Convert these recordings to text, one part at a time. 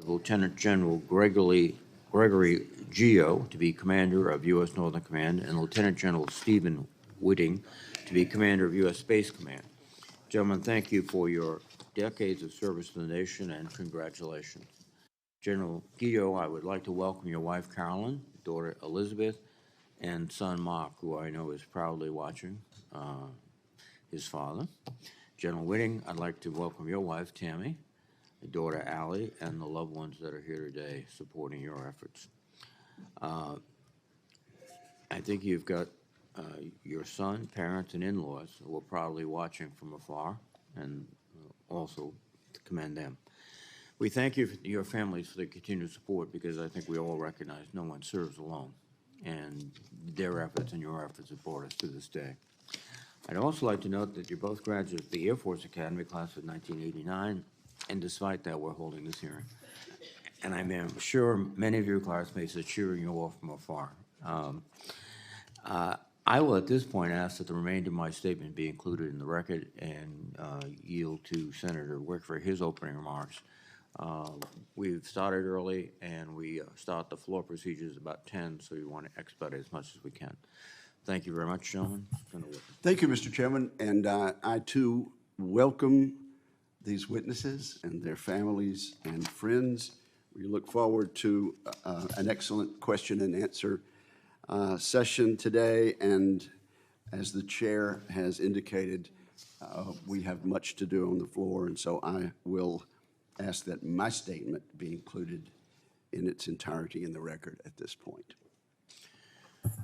Lieutenant General Gregory Guillot to be Commander of U.S. Northern Command, and Lieutenant General Stephen Whiting to be Commander of U.S. Space Command. Gentlemen, thank you for your decades of service to the nation, and congratulations. General Guillot, I would like to welcome your wife, Carolyn, daughter Elizabeth, and son Mark, who I know is proudly watching his father. General Whiting, I'd like to welcome your wife, Tammy, daughter Allie, and the loved ones that are here today supporting your efforts. I think you've got your son, parents, and in-laws who are probably watching from afar, and also to commend them. We thank you, your families, for the continued support, because I think we all recognize no one serves alone, and their efforts and your efforts have brought us to this day. I'd also like to note that you're both graduates of the Air Force Academy, class of 1989, and despite that, we're holding this hearing. And I'm sure many of your classmates are cheering you all from afar. I will at this point ask that the remainder of my statement be included in the record and yield to Senator Wick for his opening remarks. We've started early, and we start the floor procedures about 10, so we want to expedite as much as we can. Thank you very much, gentlemen. Thank you, Mr. Chairman, and I too welcome these witnesses and their families and friends. We look forward to an excellent question and answer session today, and as the chair has indicated, we have much to do on the floor, and so I will ask that my statement be included in its entirety in the record at this point.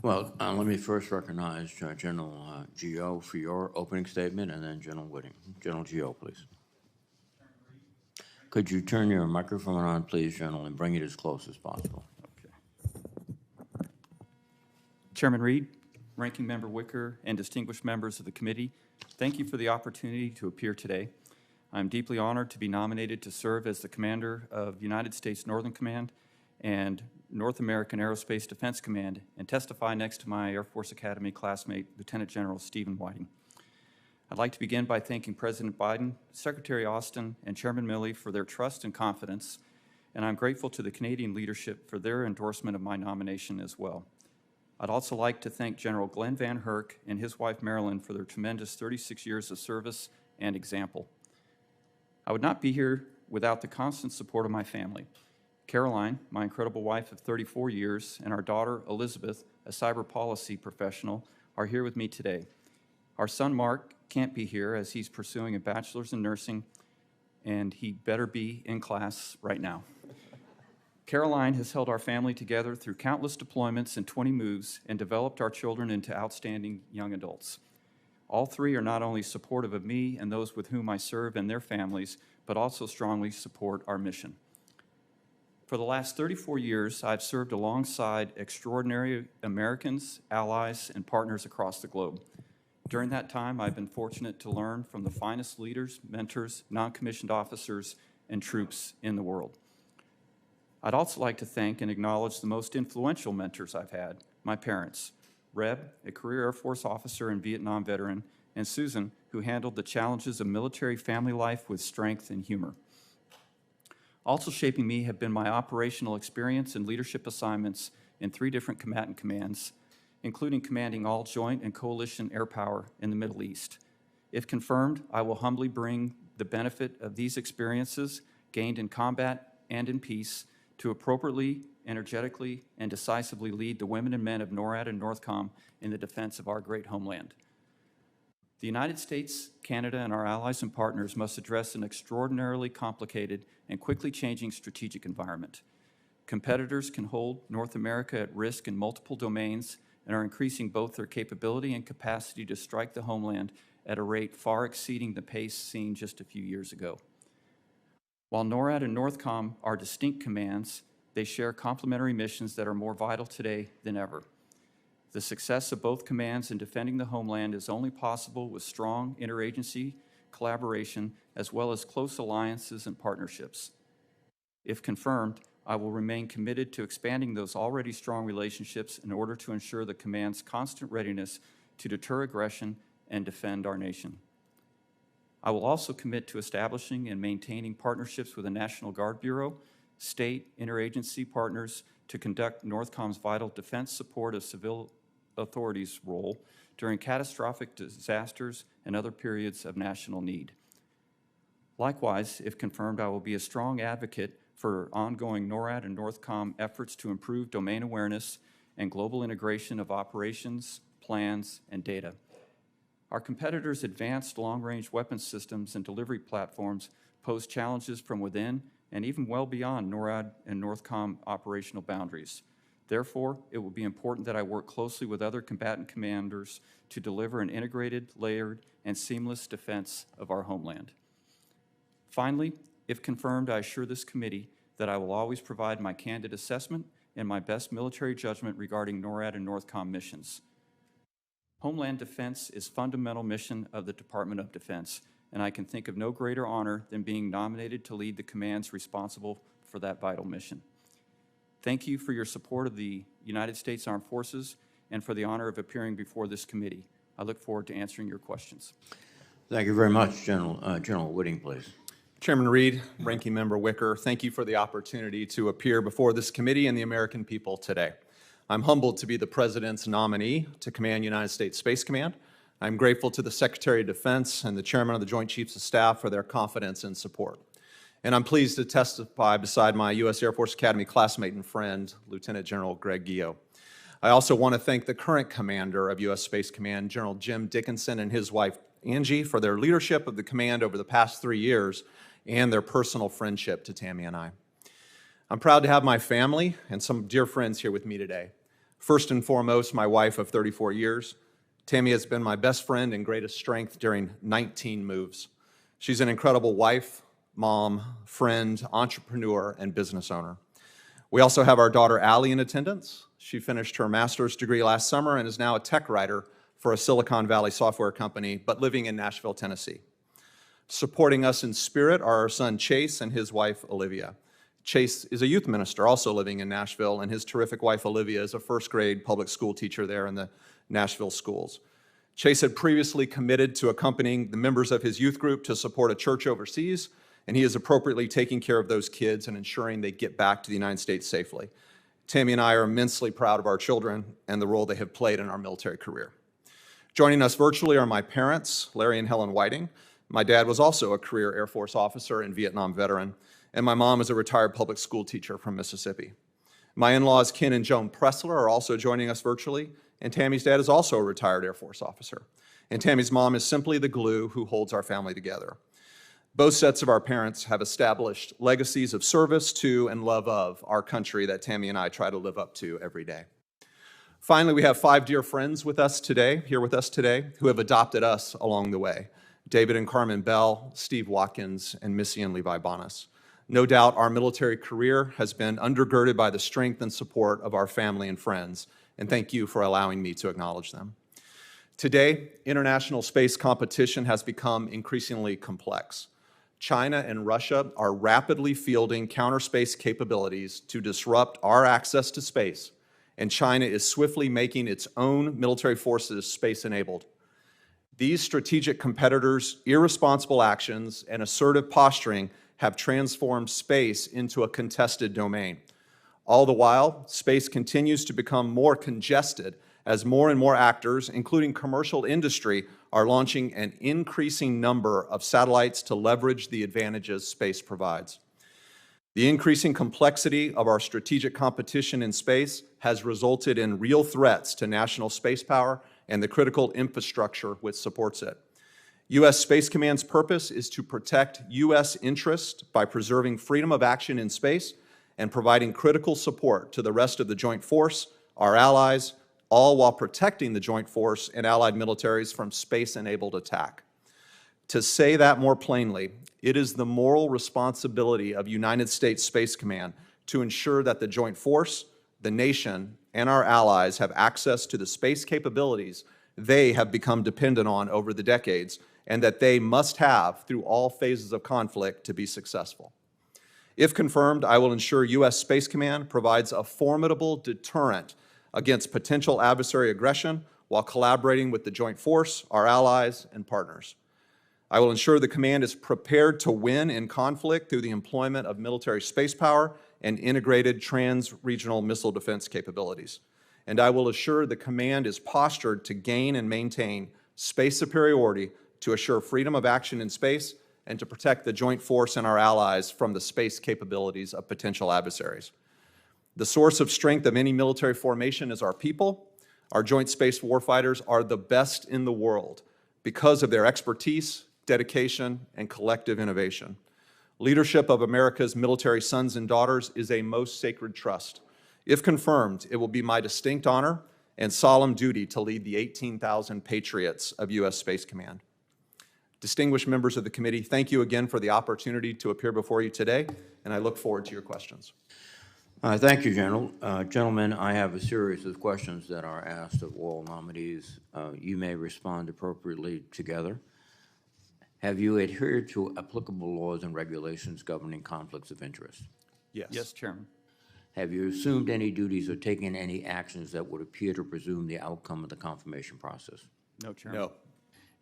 Well, let me first recognize General Guillot for your opening statement, and then General Whiting. General Guillot, please. Could you turn your microphone on, please, General, and bring it as close as possible? Okay. Chairman Reed, Ranking Member Wicker, and distinguished members of the committee, thank you for the opportunity to appear today. I'm deeply honored to be nominated to serve as the Commander of United States Northern Command and North American Aerospace Defense Command, and testify next to my Air Force Academy classmate, Lieutenant General Stephen Whiting. I'd like to begin by thanking President Biden, Secretary Austin, and Chairman Milley for their trust and confidence, and I'm grateful to the Canadian leadership for their endorsement of my nomination as well. I'd also like to thank General Glenn Van Herk and his wife Marilyn for their tremendous 36 years of service and example. I would not be here without the constant support of my family. Caroline, my incredible wife of 34 years, and our daughter Elizabeth, a cyber policy professional, are here with me today. Our son Mark can't be here as he's pursuing a bachelor's in nursing, and he better be in class right now. Caroline has held our family together through countless deployments and 20 moves and developed our children into outstanding young adults. All three are not only supportive of me and those with whom I serve and their families, but also strongly support our mission. For the last 34 years, I've served alongside extraordinary Americans, allies, and partners across the globe. During that time, I've been fortunate to learn from the finest leaders, mentors, non-commissioned officers, and troops in the world. I'd also like to thank and acknowledge the most influential mentors I've had, my parents, Reb, a career Air Force officer and Vietnam veteran, and Susan, who handled the challenges of military family life with strength and humor. Also shaping me have been my operational experience and leadership assignments in 3 different combatant commands, including commanding all joint and coalition air power in the Middle East. If confirmed, I will humbly bring the benefit of these experiences gained in combat and in peace to appropriately, energetically, and decisively lead the women and men of NORAD and NORTHCOM in the defense of our great homeland. The United States, Canada, and our allies and partners must address an extraordinarily complicated and quickly changing strategic environment. Competitors can hold North America at risk in multiple domains and are increasing both their capability and capacity to strike the homeland at a rate far exceeding the pace seen just a few years ago. While NORAD and NORTHCOM are distinct commands, they share complementary missions that are more vital today than ever. The success of both commands in defending the homeland is only possible with strong interagency collaboration as well as close alliances and partnerships. If confirmed, I will remain committed to expanding those already strong relationships in order to ensure the command's constant readiness to deter aggression and defend our nation. I will also commit to establishing and maintaining partnerships with the National Guard Bureau, state, interagency partners to conduct NORTHCOM's vital defense support of civil authorities' role during catastrophic disasters and other periods of national need. Likewise, if confirmed, I will be a strong advocate for ongoing NORAD and NORTHCOM efforts to improve domain awareness and global integration of operations, plans, and data. Our competitors' advanced long-range weapons systems and delivery platforms pose challenges from within and even well beyond NORAD and NORTHCOM operational boundaries. Therefore, it will be important that I work closely with other combatant commanders to deliver an integrated, layered, and seamless defense of our homeland. Finally, if confirmed, I assure this committee that I will always provide my candid assessment and my best military judgment regarding NORAD and NORTHCOM missions. Homeland defense is fundamental mission of the Department of Defense, and I can think of no greater honor than being nominated to lead the commands responsible for that vital mission. Thank you for your support of the United States Armed Forces and for the honor of appearing before this committee. I look forward to answering your questions. Thank you very much, General Whiting, please. Chairman Reed, Ranking Member Wicker, thank you for the opportunity to appear before this committee and the American people today. I'm humbled to be the President's nominee to command United States Space Command. I'm grateful to the Secretary of Defense and the Chairman of the Joint Chiefs of Staff for their confidence and support. And I'm pleased to testify beside my U.S. Air Force Academy classmate and friend, Lieutenant General Greg Guillot. I also want to thank the current commander of U.S. Space Command, General Jim Dickinson, and his wife, Angie, for their leadership of the command over the past 3 years and their personal friendship to Tammy and I. I'm proud to have my family and some dear friends here with me today. First and foremost, my wife of 34 years. Tammy has been my best friend and greatest strength during 19 moves. She's an incredible wife, mom, friend, entrepreneur, and business owner. We also have our daughter, Allie, in attendance. She finished her master's degree last summer and is now a tech writer for a Silicon Valley software company, but living in Nashville, Tennessee. Supporting us in spirit are our son, Chase, and his wife, Olivia. Chase is a youth minister, also living in Nashville, and his terrific wife, Olivia, is a first-grade public school teacher there in the Nashville schools. Chase had previously committed to accompanying the members of his youth group to support a church overseas, and he is appropriately taking care of those kids and ensuring they get back to the United States safely. Tammy and I are immensely proud of our children and the role they have played in our military career. Joining us virtually are my parents, Larry and Helen Whiting. My dad was also a career Air Force officer and Vietnam veteran, and my mom is a retired public school teacher from Mississippi. My in-laws, Ken and Joan Pressler, are also joining us virtually, and Tammy's dad is also a retired Air Force officer. And Tammy's mom is simply the glue who holds our family together. Both sets of our parents have established legacies of service to and love of our country that Tammy and I try to live up to every day. Finally, we have 5 dear friends with us today, who have adopted us along the way. David and Carmen Bell, Steve Watkins, and Missy and Levi Bonas. No doubt our military career has been undergirded by the strength and support of our family and friends, and thank you for allowing me to acknowledge them. Today, international space competition has become increasingly complex. China and Russia are rapidly fielding counter-space capabilities to disrupt our access to space, and China is swiftly making its own military forces space-enabled. These strategic competitors' irresponsible actions and assertive posturing have transformed space into a contested domain. All the while, space continues to become more congested as more and more actors, including commercial industry, are launching an increasing number of satellites to leverage the advantages space provides. The increasing complexity of our strategic competition in space has resulted in real threats to national space power and the critical infrastructure which supports it. U.S. Space Command's purpose is to protect U.S. interests by preserving freedom of action in space and providing critical support to the rest of the Joint Force, our allies, all while protecting the Joint Force and allied militaries from space-enabled attack. To say that more plainly, it is the moral responsibility of United States Space Command to ensure that the Joint Force, the nation, and our allies have access to the space capabilities they have become dependent on over the decades, and that they must have through all phases of conflict to be successful. If confirmed, I will ensure U.S. Space Command provides a formidable deterrent against potential adversary aggression while collaborating with the Joint Force, our allies, and partners. I will ensure the command is prepared to win in conflict through the employment of military space power and integrated trans-regional missile defense capabilities. And I will assure the command is postured to gain and maintain space superiority to assure freedom of action in space and to protect the joint force and our allies from the space capabilities of potential adversaries. The source of strength of any military formation is our people. Our joint space warfighters are the best in the world because of their expertise, dedication, and collective innovation. Leadership of America's military sons and daughters is a most sacred trust. If confirmed, it will be my distinct honor and solemn duty to lead the 18,000 patriots of U.S. Space Command. Distinguished members of the committee, thank you again for the opportunity to appear before you today, and I look forward to your questions. Thank you, General. Gentlemen, I have a series of questions that are asked of all nominees. You may respond appropriately together. Have you adhered to applicable laws and regulations governing conflicts of interest? Yes. Yes, Chairman. Have you assumed any duties or taken any actions that would appear to presume the outcome of the confirmation process? No, Chairman. No.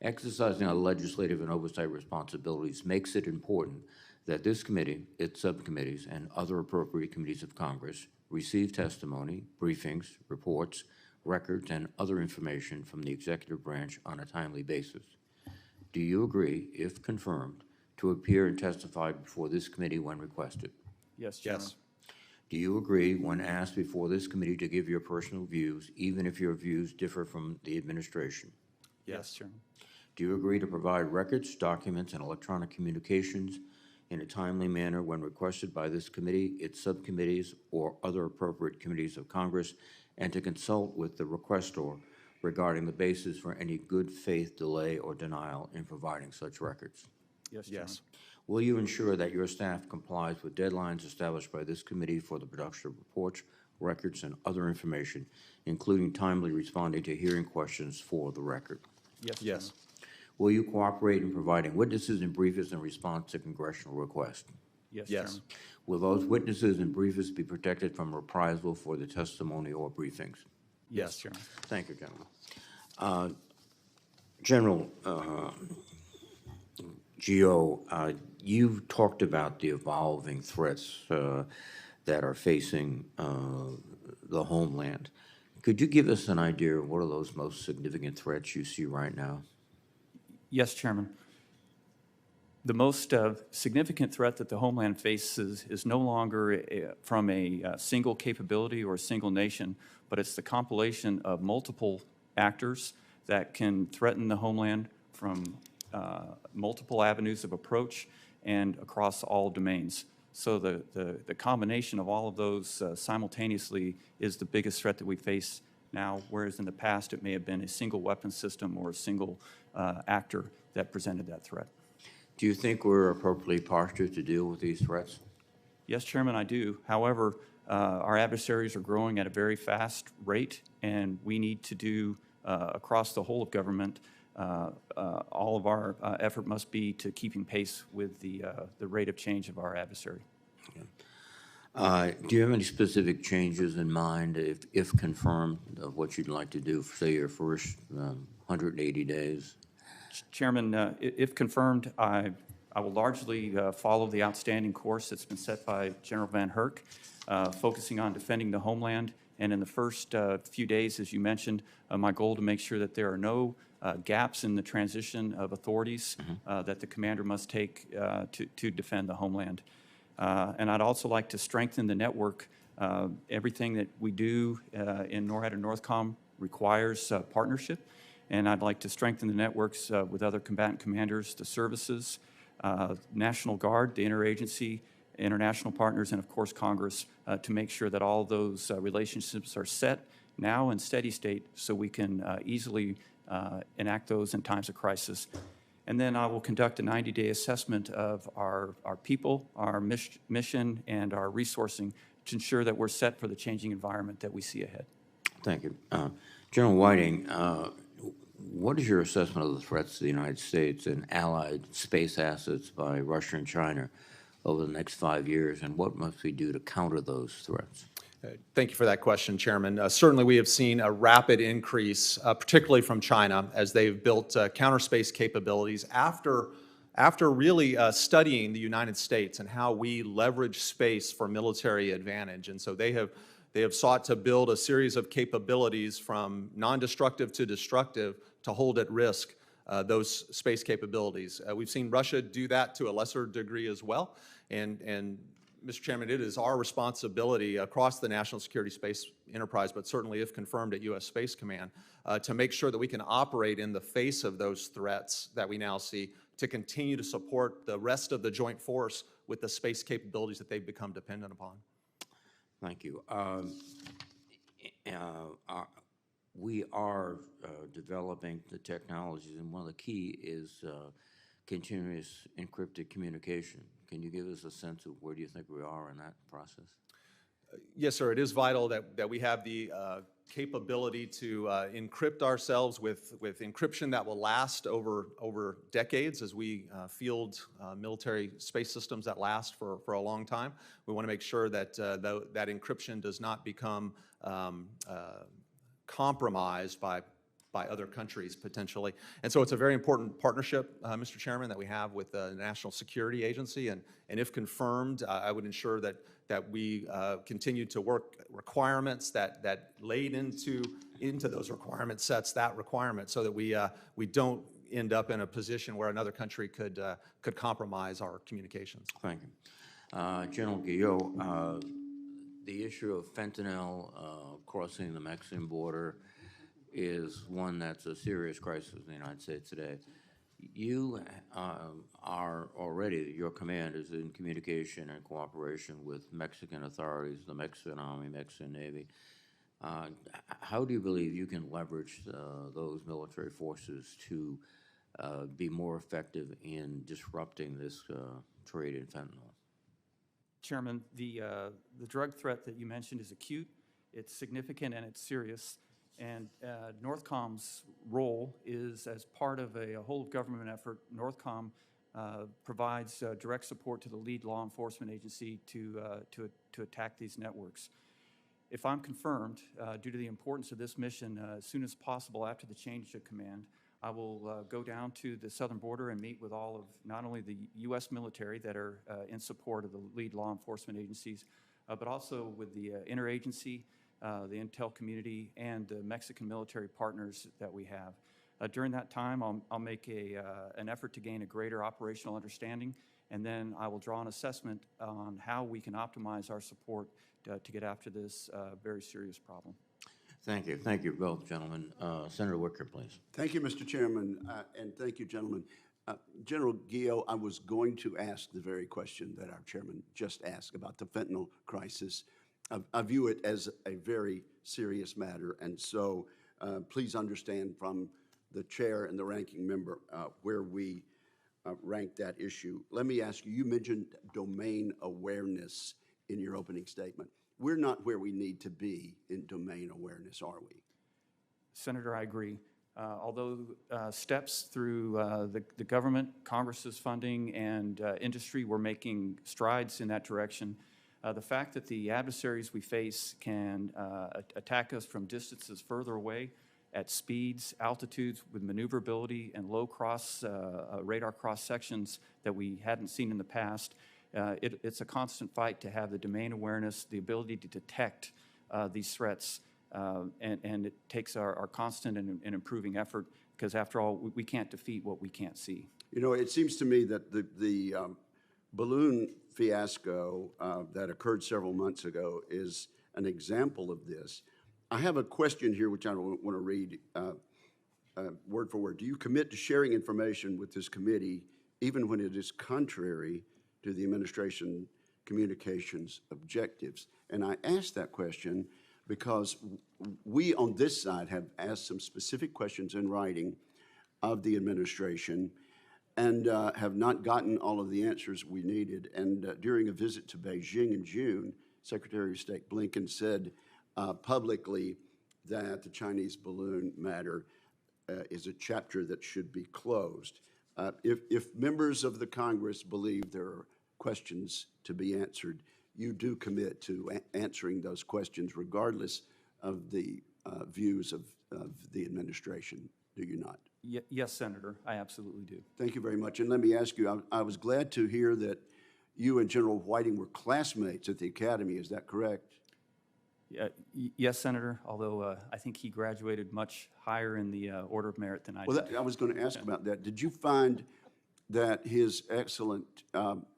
Exercising our legislative and oversight responsibilities makes it important that this committee, its subcommittees, and other appropriate committees of Congress receive testimony, briefings, reports, records, and other information from the executive branch on a timely basis. Do you agree, if confirmed, to appear and testify before this committee when requested? Yes, Chairman. Yes. Do you agree, when asked before this committee, to give your personal views, even if your views differ from the administration? Yes, Chairman. Do you agree to provide records, documents, and electronic communications in a timely manner when requested by this committee, its subcommittees, or other appropriate committees of Congress, and to consult with the requestor regarding the basis for any good faith delay or denial in providing such records? Yes, Chairman. Yes. Will you ensure that your staff complies with deadlines established by this committee for the production of reports, records, and other information, including timely responding to hearing questions for the record? Yes, Yes. Chairman. Will you cooperate in providing witnesses and briefers in response to congressional requests? Yes, Yes. Chairman. Will those witnesses and briefers be protected from reprisal for the testimony or briefings? Yes, Chairman. Thank you, gentlemen. General Guillot, you've talked about the evolving threats that are facing the homeland. Could you give us an idea of what are those most significant threats you see right now? Yes, Chairman. The most significant threat that the homeland faces is no longer from a single capability or a single nation, but it's the compilation of multiple actors that can threaten the homeland from multiple avenues of approach and across all domains. So the combination of all of those simultaneously is the biggest threat that we face now, whereas in the past it may have been a single weapon system or a single actor that presented that threat. Do you think we're appropriately postured to deal with these threats? Yes, Chairman, I do. However, our adversaries are growing at a very fast rate, and we need to do, across the whole of government, all of our effort must be to keeping pace with the rate of change of our adversary. Do you have any specific changes in mind, if confirmed, of what you'd like to do for, say, your first 180 days? Chairman, if confirmed, I will largely follow the outstanding course that's been set by General Van Herk, focusing on defending the homeland. And in the first few days, as you mentioned, my goal to make sure that there are no gaps in the transition of authorities that the commander must take to defend the homeland. And I'd also like to strengthen the network. Everything that we do in NORAD and NORTHCOM requires partnership, and I'd like to strengthen the networks with other combatant commanders, the services, National Guard, the interagency, international partners, and of course Congress, to make sure that all those relationships are set now in steady state so we can easily enact those in times of crisis. And then I will conduct a 90-day assessment of our people, our mission, and our resourcing to ensure that we're set for the changing environment that we see ahead. Thank you. General Whiting, what is your assessment of the threats to the United States and allied space assets by Russia and China over the next 5 years, and what must we do to counter those threats? Thank you for that question, Chairman. Certainly, we have seen a rapid increase, particularly from China, as they've built counter space capabilities after After really studying the United States and how we leverage space for military advantage, and so they have sought to build a series of capabilities from non-destructive to destructive to hold at risk those space capabilities. We've seen Russia do that to a lesser degree as well, and Mr. Chairman, it is our responsibility across the national security space enterprise, but certainly if confirmed at U.S. Space Command, to make sure that we can operate in the face of those threats that we now see, to continue to support the rest of the joint force with the space capabilities that they've become dependent upon. Thank you. We are developing the technologies, and one of the key is continuous encrypted communication. Can you give us a sense of where do you think we are in that process? Yes, sir. It is vital that we have the capability to encrypt ourselves with encryption that will last over decades as we field military space systems that last for a long time. We want to make sure that that encryption does not become compromised by other countries potentially. And so it's a very important partnership, Mr. Chairman, that we have with the National Security Agency. And if confirmed, I would ensure that we continue to work requirements that laid into those requirement sets that requirement, so that we don't end up in a position where another country could compromise our communications. Thank you. General Guillot, the issue of fentanyl crossing the Mexican border is one that's a serious crisis in the United States today. You are already, your command is in communication and cooperation with Mexican authorities, the Mexican Army, Mexican Navy. How do you believe you can leverage those military forces to be more effective in disrupting this trade in fentanyl? Chairman, the drug threat that you mentioned is acute, it's significant, and it's serious. And NORTHCOM's role is, as part of a whole-of-government effort, NORTHCOM provides direct support to the lead law enforcement agency to attack these networks. If I'm confirmed, due to the importance of this mission, as soon as possible after the change of command, I will go down to the southern border and meet with all of not only the U.S. military that are in support of the lead law enforcement agencies, but also with the interagency, the intel community, and the Mexican military partners that we have. During that time, I'll make an effort to gain a greater operational understanding, and then I will draw an assessment on how we can optimize our support to get after this very serious problem. Thank you. Thank you both, gentlemen. Senator Wicker, please. Thank you, Mr. Chairman, and thank you, gentlemen. General Guillot, I was going to ask the very question that our chairman just asked about the fentanyl crisis. I view it as a very serious matter, and so please understand from the chair and the ranking member where we rank that issue. Let me ask you, you mentioned domain awareness in your opening statement. We're not where we need to be in domain awareness, are we? Senator, I agree. Although steps through the government, Congress's funding, and industry were making strides in that direction, the fact that the adversaries we face can attack us from distances further away at speeds, altitudes with maneuverability and low radar cross sections that we hadn't seen in the past, it's a constant fight to have the domain awareness, the ability to detect these threats, and it takes our constant and improving effort, because after all, we can't defeat what we can't see. You know, it seems to me that the balloon fiasco that occurred several months ago is an example of this. I have a question here which I want to read word for word. Do you commit to sharing information with this committee even when it is contrary to the administration communications objectives? And I ask that question because we on this side have asked some specific questions in writing of the administration and have not gotten all of the answers we needed. And during a visit to Beijing in June, Secretary of State Blinken said publicly that the Chinese balloon matter is a chapter that should be closed. If members of the Congress believe there are questions to be answered, you do commit to answering those questions regardless of the views of the administration, do you not? Yes, Senator, I absolutely do. Thank you very much. And let me ask you, I was glad to hear that you and General Whiting were classmates at the academy. Is that correct? Yes, Senator, although I think he graduated much higher in the order of merit than I Well, did. I was going to ask about that. Did you find that his excellent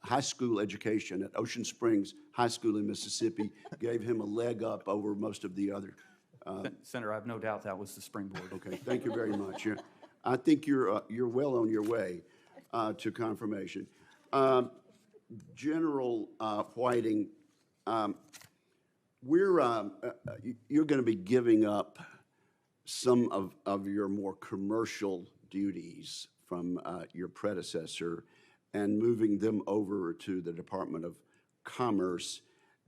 high school education at Ocean Springs High School in Mississippi gave him a leg up over most of the other? Senator, I have no doubt that was the springboard. Okay, thank you very much. I think you're well on your way to confirmation. General Whiting, you're going to be giving up some of your more commercial duties from your predecessor and moving them over to the Department of Commerce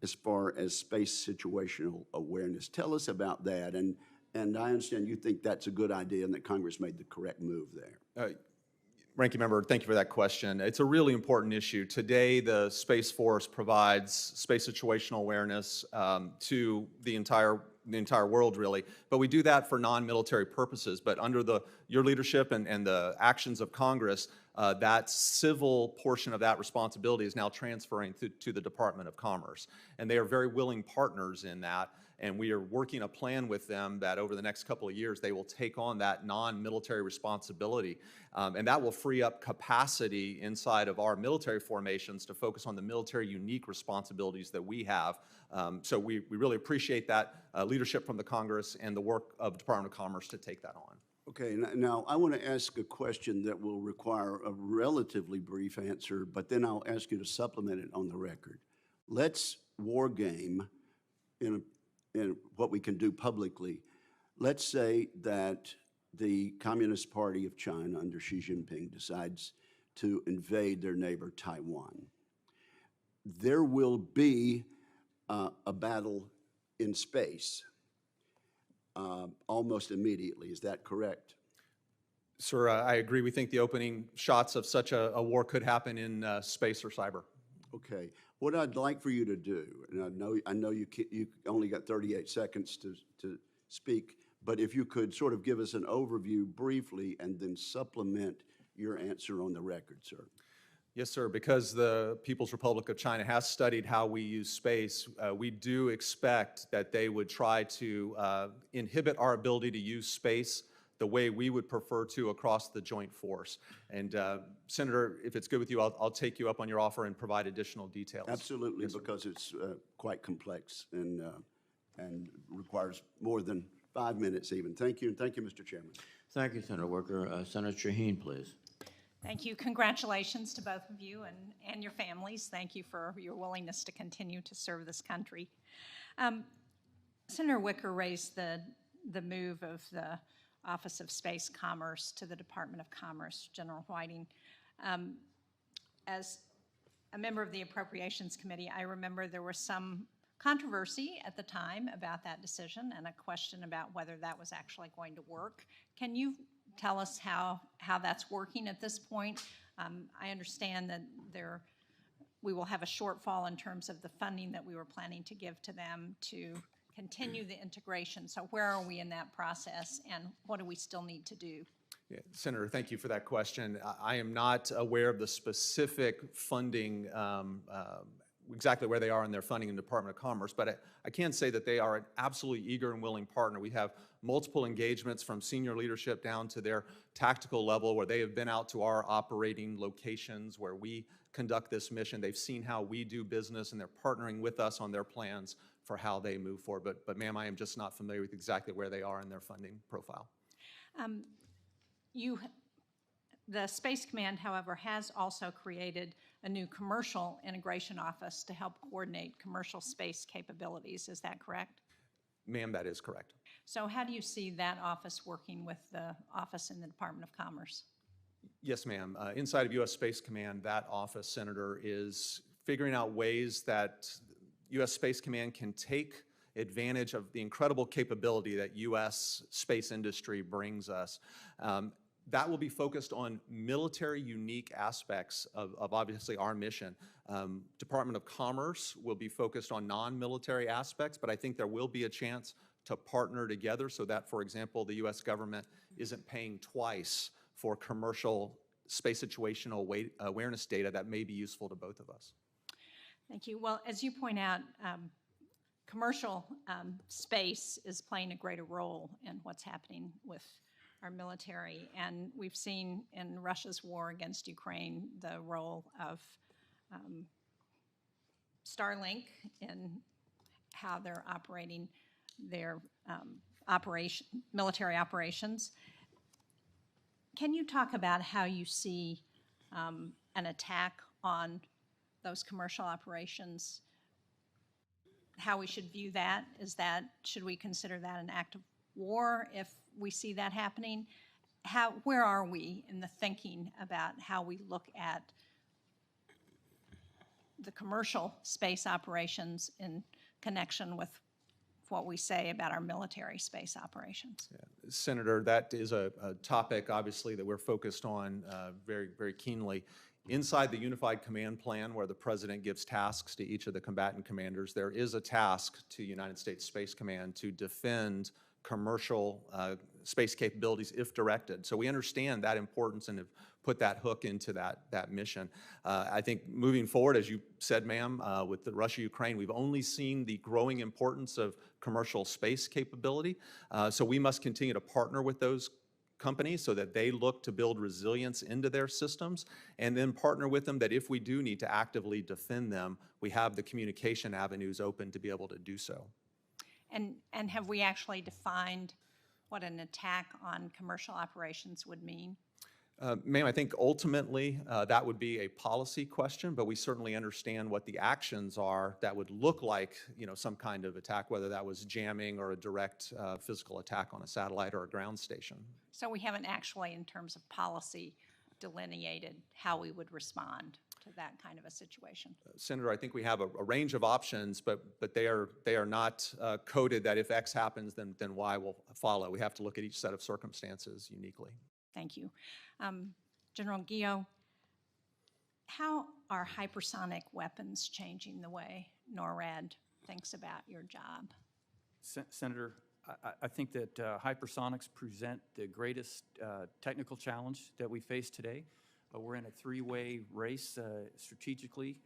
as far as space situational awareness. Tell us about that. And I understand you think that's a good idea and that Congress made the correct move there. Ranking Member, thank you for that question. It's a really important issue. Today, the Space Force provides space situational awareness to the entire world, really. But we do that for non-military purposes. But under your leadership and the actions of Congress, that civil portion of that responsibility is now transferring to the Department of Commerce. And they are very willing partners in that. And we are working a plan with them that over the next couple of years, they will take on that non-military responsibility. And that will free up capacity inside of our military formations to focus on the military unique responsibilities that we have. So we really appreciate that leadership from the Congress and the work of Department of Commerce to take that on. Okay, now I want to ask a question that will require a relatively brief answer, but then I'll ask you to supplement it on the record. Let's war game in what we can do publicly. Let's say that the Communist Party of China under Xi Jinping decides to invade their neighbor Taiwan. There will be a battle in space almost immediately. Is that correct? Sir, I agree. We think the opening shots of such a war could happen in space or cyber. Okay. What I'd like for you to do, and I know you only got 38 seconds to speak, but if you could sort of give us an overview briefly and then supplement your answer on the record, sir. Yes, sir. Because the People's Republic of China has studied how we use space, we do expect that they would try to inhibit our ability to use space the way we would prefer to across the joint force. And Senator, if it's good with you, I'll take you up on your offer and provide additional details. Absolutely, yes, because it's quite complex and requires more than 5 minutes even. Thank you, and thank you, Mr. Chairman. Thank you, Senator Wicker. Senator Shaheen, please. Thank you. Congratulations to both of you and your families. Thank you for your willingness to continue to serve this country. Senator Wicker raised the move of the Office of Space Commerce to the Department of Commerce, General Whiting. As a member of the Appropriations Committee, I remember there was some controversy at the time about that decision and a question about whether that was actually going to work. Can you tell us how that's working at this point? I understand that we will have a shortfall in terms of the funding that we were planning to give to them to continue the integration. So where are we in that process, and what do we still need to do? Yeah, Senator, thank you for that question. I am not aware of the specific funding, exactly where they are in their funding in the Department of Commerce, but I can say that they are an absolutely eager and willing partner. We have multiple engagements from senior leadership down to their tactical level where they have been out to our operating locations where we conduct this mission. They've seen how we do business, and they're partnering with us on their plans for how they move forward. But ma'am, I am just not familiar with exactly where they are in their funding profile. The Space Command, however, has also created a new commercial integration office to help coordinate commercial space capabilities. Is that correct? Ma'am, that is correct. So how do you see that office working with the office in the Department of Commerce? Yes, ma'am. Inside of U.S. Space Command, that office, Senator, is figuring out ways that U.S. Space Command can take advantage of the incredible capability that U.S. space industry brings us. That will be focused on military unique aspects of obviously our mission. Department of Commerce will be focused on non-military aspects, but I think there will be a chance to partner together so that, for example, the U.S. government isn't paying twice for commercial space situational awareness data that may be useful to both of us. Thank you. Well, as you point out, commercial space is playing a greater role in what's happening with our military. And we've seen in Russia's war against Ukraine the role of Starlink in how they're operating their military operations. Can you talk about how you see an attack on those commercial operations, how we should view that? Should we consider that an act of war if we see that happening? Where are we in the thinking about how we look at the commercial space operations in connection with what we say about our military space operations? Senator, that is a topic, obviously, that we're focused on very, very keenly. Inside the Unified Command Plan, where the President gives tasks to each of the combatant commanders, there is a task to United States Space Command to defend commercial space capabilities if directed. So we understand that importance and have put that hook into that mission. I think moving forward, as you said, ma'am, with the Russia-Ukraine, we've only seen the growing importance of commercial space capability. So we must continue to partner with those companies so that they look to build resilience into their systems, and then partner with them that if we do need to actively defend them, we have the communication avenues open to be able to do so. And have we actually defined what an attack on commercial operations would mean? Ma'am, I think ultimately that would be a policy question, but we certainly understand what the actions are that would look like, some kind of attack, whether that was jamming or a direct physical attack on a satellite or a ground station. So we haven't actually, in terms of policy, delineated how we would respond to that kind of a situation. Senator, I think we have a range of options, but they are not coded that if X happens, then Y will follow. We have to look at each set of circumstances uniquely. Thank you. General Guillot, how are hypersonic weapons changing the way NORAD thinks about your job? Senator, I think that hypersonics present the greatest technical challenge that we face today. We're in a three-way race strategically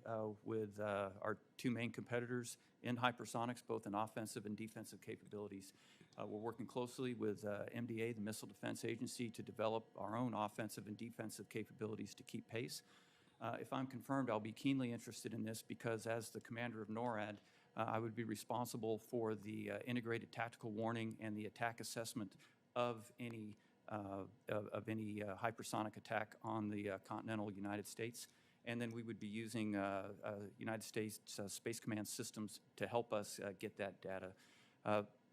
with our two main competitors in hypersonics, both in offensive and defensive capabilities. We're working closely with MDA, the Missile Defense Agency, to develop our own offensive and defensive capabilities to keep pace. If I'm confirmed, I'll be keenly interested in this because as the commander of NORAD, I would be responsible for the integrated tactical warning and the attack assessment of any hypersonic attack on the continental United States. And then we would be using United States Space Command systems to help us get that data.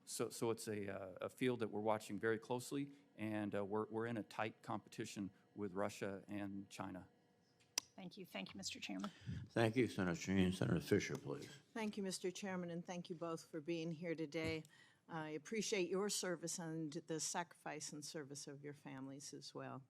So it's a field that we're watching very closely, and we're in a tight competition with Russia and China. Thank you. Thank you, Mr. Chairman. Thank you, Senator Sheen. Senator Fisher, please. Thank you, Mr. Chairman, and thank you both for being here today. I appreciate your service and the sacrifice and service of your families as well.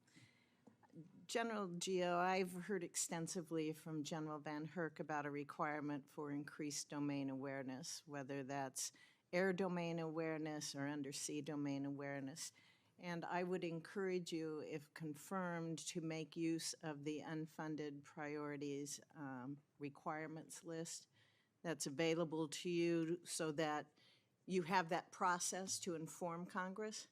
General Guillot, I've heard extensively from General Van Herk about a requirement for increased domain awareness, whether that's air domain awareness or undersea domain awareness. And I would encourage you, if confirmed, to make use of the unfunded priorities requirements list that's available to you so that you have that process to inform Congress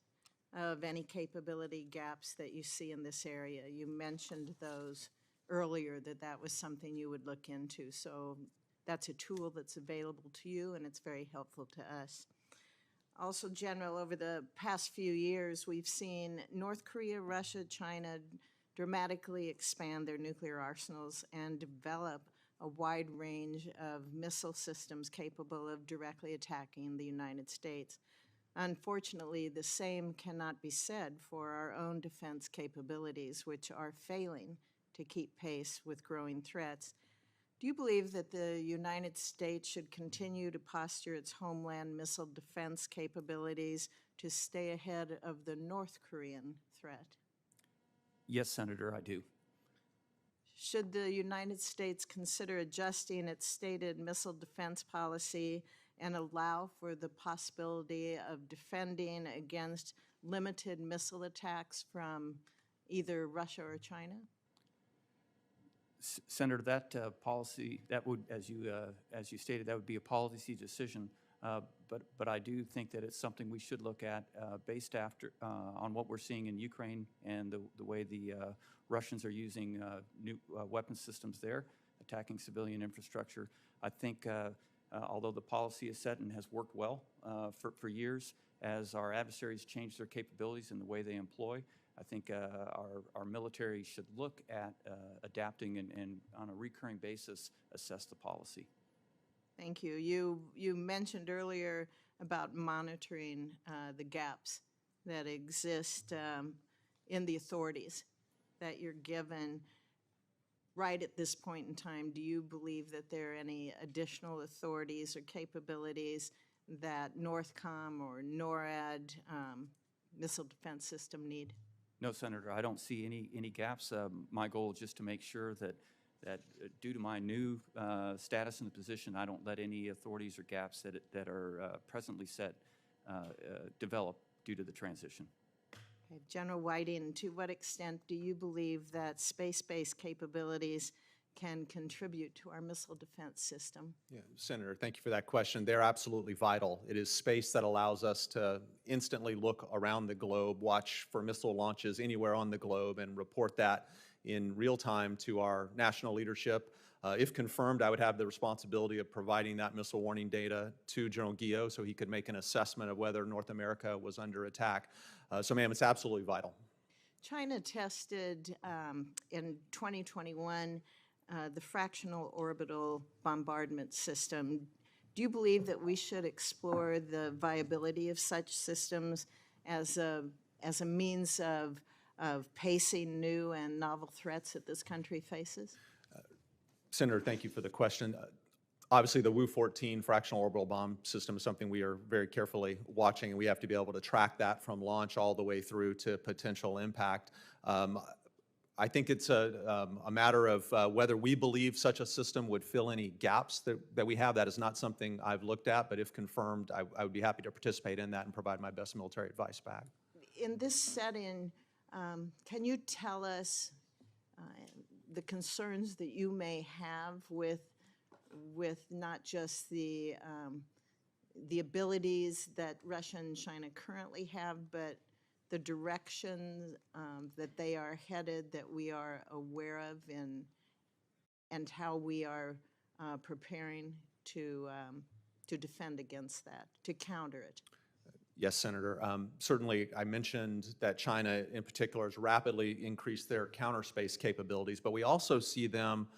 of any capability gaps that you see in this area. You mentioned those earlier, that was something you would look into. So that's a tool that's available to you, and it's very helpful to us. Also, General, over the past few years, we've seen North Korea, Russia, China dramatically expand their nuclear arsenals and develop a wide range of missile systems capable of directly attacking the United States. Unfortunately, the same cannot be said for our own defense capabilities, which are failing to keep pace with growing threats. Do you believe that the United States should continue to posture its homeland missile defense capabilities to stay ahead of the North Korean threat? Yes, Senator, I do. Should the United States consider adjusting its stated missile defense policy and allow for the possibility of defending against limited missile attacks from either Russia or China? Senator, that policy, that would, as you stated, that would be a policy decision. But I do think that it's something we should look at based on what we're seeing in Ukraine and the way the Russians are using new weapon systems there, attacking civilian infrastructure. I think although the policy is set and has worked well for years, as our adversaries change their capabilities and the way they employ, I think our military should look at adapting and on a recurring basis assess the policy. Thank you. You mentioned earlier about monitoring the gaps that exist in the authorities that you're given. Right at this point in time, do you believe that there are any additional authorities or capabilities that NORTHCOM or NORAD missile defense system need? No, Senator, I don't see any gaps. My goal is just to make sure that due to my new status in the position, I don't let any authorities or gaps that are presently set develop due to the transition. Okay. General Whiting, to what extent do you believe that space-based capabilities can contribute to our missile defense system? Yeah, Senator, thank you for that question. They're absolutely vital. It is space that allows us to instantly look around the globe, watch for missile launches anywhere on the globe, and report that in real time to our national leadership. If confirmed, I would have the responsibility of providing that missile warning data to General Guillot so he could make an assessment of whether North America was under attack. So, ma'am, it's absolutely vital. China tested in 2021 the fractional orbital bombardment system. Do you believe that we should explore the viability of such systems as a means of pacing new and novel threats that this country faces? Senator, thank you for the question. Obviously, the Wu-14 fractional orbital bomb system is something we are very carefully watching, and we have to be able to track that from launch all the way through to potential impact. I think it's a matter of whether we believe such a system would fill any gaps that we have. That is not something I've looked at, but if confirmed, I would be happy to participate in that and provide my best military advice back. In this setting, can you tell us the concerns that you may have with not just the abilities that Russia and China currently have, but the direction that they are headed that we are aware of, and how we are preparing to defend against that, to counter it? Yes, Senator. Certainly, I mentioned that China in particular has rapidly increased their counter-space capabilities, but we also see them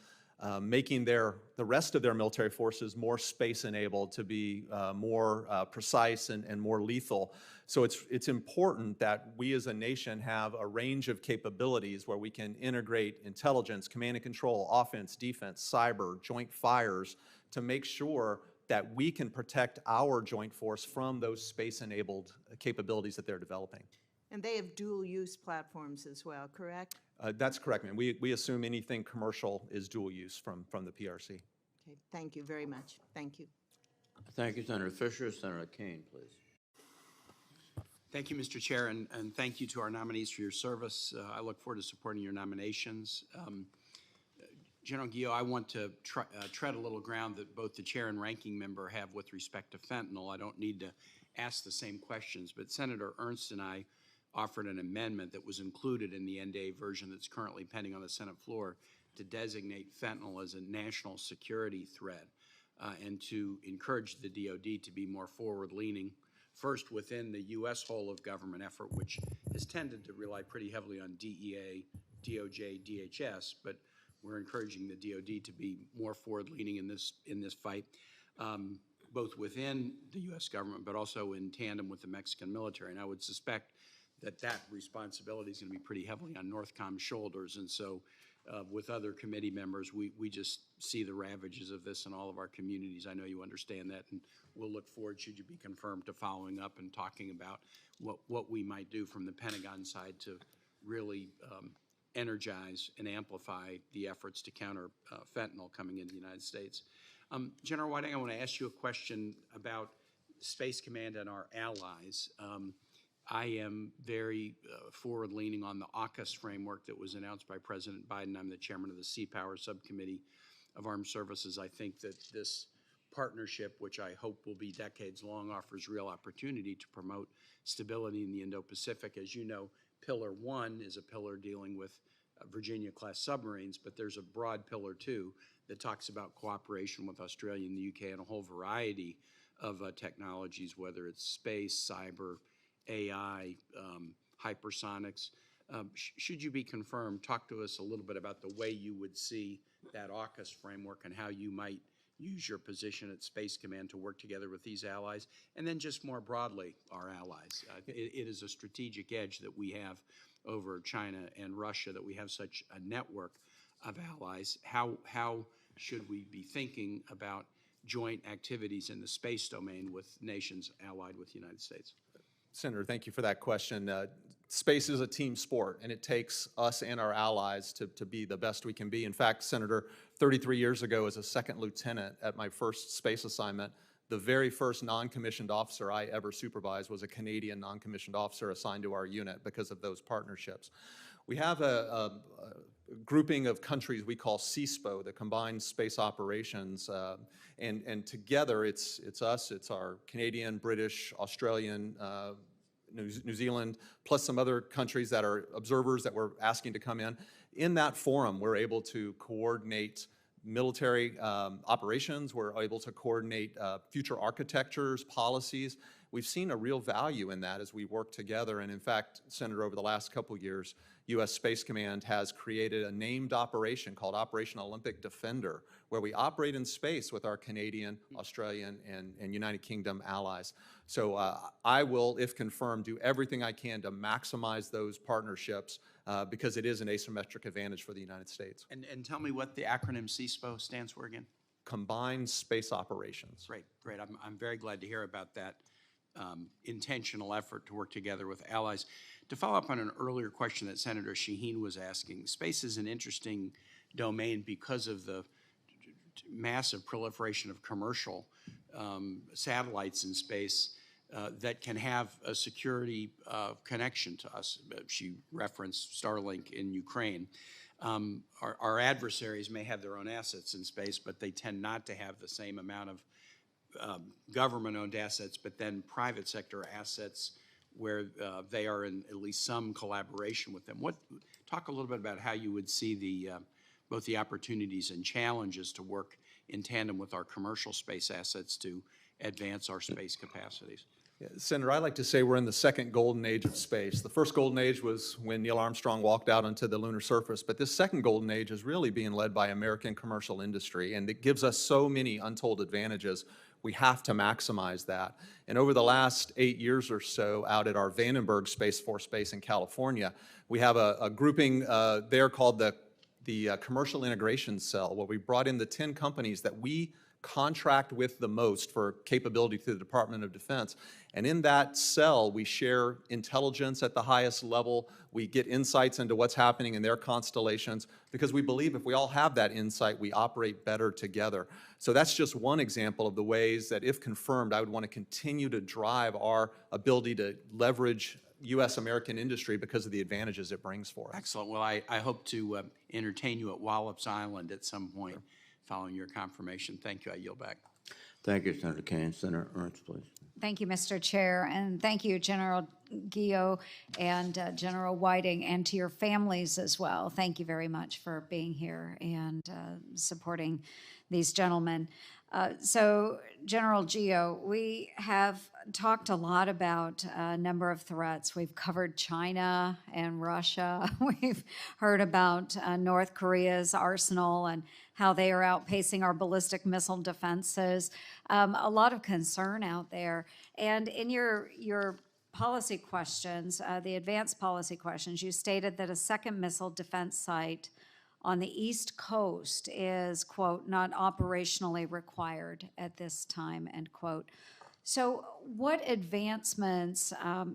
making the rest of their military forces more space-enabled to be more precise and more lethal. So it's important that we as a nation have a range of capabilities where we can integrate intelligence, command and control, offense, defense, cyber, joint fires to make sure that we can protect our joint force from those space-enabled capabilities that they're developing. And they have dual-use platforms as well, correct? That's correct, ma'am. We assume anything commercial is dual use from the PRC. Okay, thank you very much. Thank you. Thank you, Senator Fisher. Senator Kane, please. Thank you, Mr. Chair, and thank you to our nominees for your service. I look forward to supporting your nominations. General Guillot, I want to tread a little ground that both the chair and ranking member have with respect to fentanyl. I don't need to ask the same questions, but Senator Ernst and I offered an amendment that was included in the NDA version that's currently pending on the Senate floor to designate fentanyl as a national security threat and to encourage the DoD to be more forward-leaning, first within the U.S. whole of government effort, which has tended to rely pretty heavily on DEA, DOJ, DHS, but we're encouraging the DoD to be more forward-leaning in this fight, both within the U.S. government, but also in tandem with the Mexican military. And I would suspect that responsibility is going to be pretty heavily on NORTHCOM's shoulders. And so with other committee members, we just see the ravages of this in all of our communities. I know you understand that, and we'll look forward, should you be confirmed, to following up and talking about what we might do from the Pentagon side to really energize and amplify the efforts to counter fentanyl coming into the United States. General Whiting, I want to ask you a question about Space Command and our allies. I am very forward-leaning on the AUKUS framework that was announced by President Biden. I'm the chairman of the Sea Power Subcommittee of Armed Services. I think that this partnership, which I hope will be decades-long, offers real opportunity to promote stability in the Indo-Pacific. As you know, Pillar 1 is a pillar dealing with Virginia-class submarines, but there's a broad Pillar 2 that talks about cooperation with Australia and the UK and a whole variety of technologies, whether it's space, cyber, AI, hypersonics. Should you be confirmed, talk to us a little bit about the way you would see that AUKUS framework and how you might use your position at Space Command to work together with these allies, and then just more broadly, our allies. It is a strategic edge that we have over China and Russia, that we have such a network of allies. How should we be thinking about joint activities in the space domain with nations allied with the United States? Senator, thank you for that question. Space is a team sport, and it takes us and our allies to be the best we can be. In fact, Senator, 33 years ago as a second lieutenant at my first space assignment, the very first non-commissioned officer I ever supervised was a Canadian non-commissioned officer assigned to our unit because of those partnerships. We have a grouping of countries we call CSPO, the Combined Space Operations, and together it's us, it's our Canadian, British, Australian, New Zealand, plus some other countries that are observers that we're asking to come in. In that forum, we're able to coordinate military operations, we're able to coordinate future architectures, policies. We've seen a real value in that as we work together, and in fact, Senator, over the last couple of years, U.S. Space Command has created a named operation called Operation Olympic Defender, where we operate in space with our Canadian, Australian, and United Kingdom allies. So I will, if confirmed, do everything I can to maximize those partnerships because it is an asymmetric advantage for the United States. And tell me what the acronym CSPO stands for again? Combined Space Operations. Great. I'm very glad to hear about that intentional effort to work together with allies. To follow up on an earlier question that Senator Shaheen was asking, space is an interesting domain because of the massive proliferation of commercial satellites in space that can have a security connection to us. She referenced Starlink in Ukraine. Our adversaries may have their own assets in space, but they tend not to have the same amount of government-owned assets, but then private sector assets where they are in at least some collaboration with them. Talk a little bit about how you would see both the opportunities and challenges to work in tandem with our commercial space assets to advance our space capacities. Yeah, Senator, I like to say we're in the second golden age of space. The first golden age was when Neil Armstrong walked out onto the lunar surface, but this second golden age is really being led by American commercial industry, and it gives us so many untold advantages. We have to maximize that. And over the last 8 years or so out at our Vandenberg Space Force Base in California, we have a grouping there called the Commercial Integration Cell, where we brought in the 10 companies that we contract with the most for capability through the Department of Defense. And in that cell, we share intelligence at the highest level. We get insights into what's happening in their constellations because we believe if we all have that insight, we operate better together. So that's just one example of the ways that, if confirmed, I would want to continue to drive our ability to leverage U.S. American industry because of the advantages it brings for us. Excellent. Well, I hope to entertain you at Wallops Island at some point following your confirmation. Thank you. I yield back. Thank you, Senator Kane. Senator Ernst, please. Thank you, Mr. Chair, and thank you, General Guillot and General Whiting, and to your families as well. Thank you very much for being here and supporting these gentlemen. So, General Guillot, we have talked a lot about a number of threats. We've covered China and Russia. We've heard about North Korea's arsenal and how they are outpacing our ballistic missile defenses. A lot of concern out there. And in your policy questions, the advanced policy questions, you stated that a second missile defense site on the East Coast is, quote, not operationally required at this time, end quote. So what advancements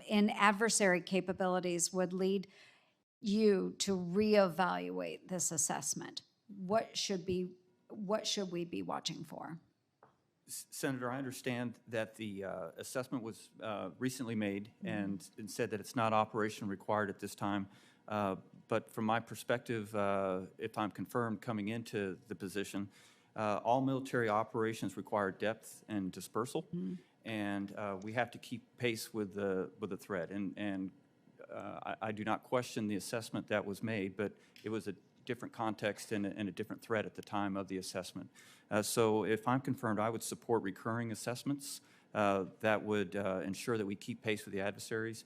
in adversary capabilities would lead you to reevaluate this assessment? What should we be watching for? Senator, I understand that the assessment was recently made and said that it's not operation required at this time. But from my perspective, if I'm confirmed coming into the position, all military operations require depth and dispersal, and we have to keep pace with the threat. And I do not question the assessment that was made, but it was a different context and a different threat at the time of the assessment. So if I'm confirmed, I would support recurring assessments that would ensure that we keep pace with the adversaries.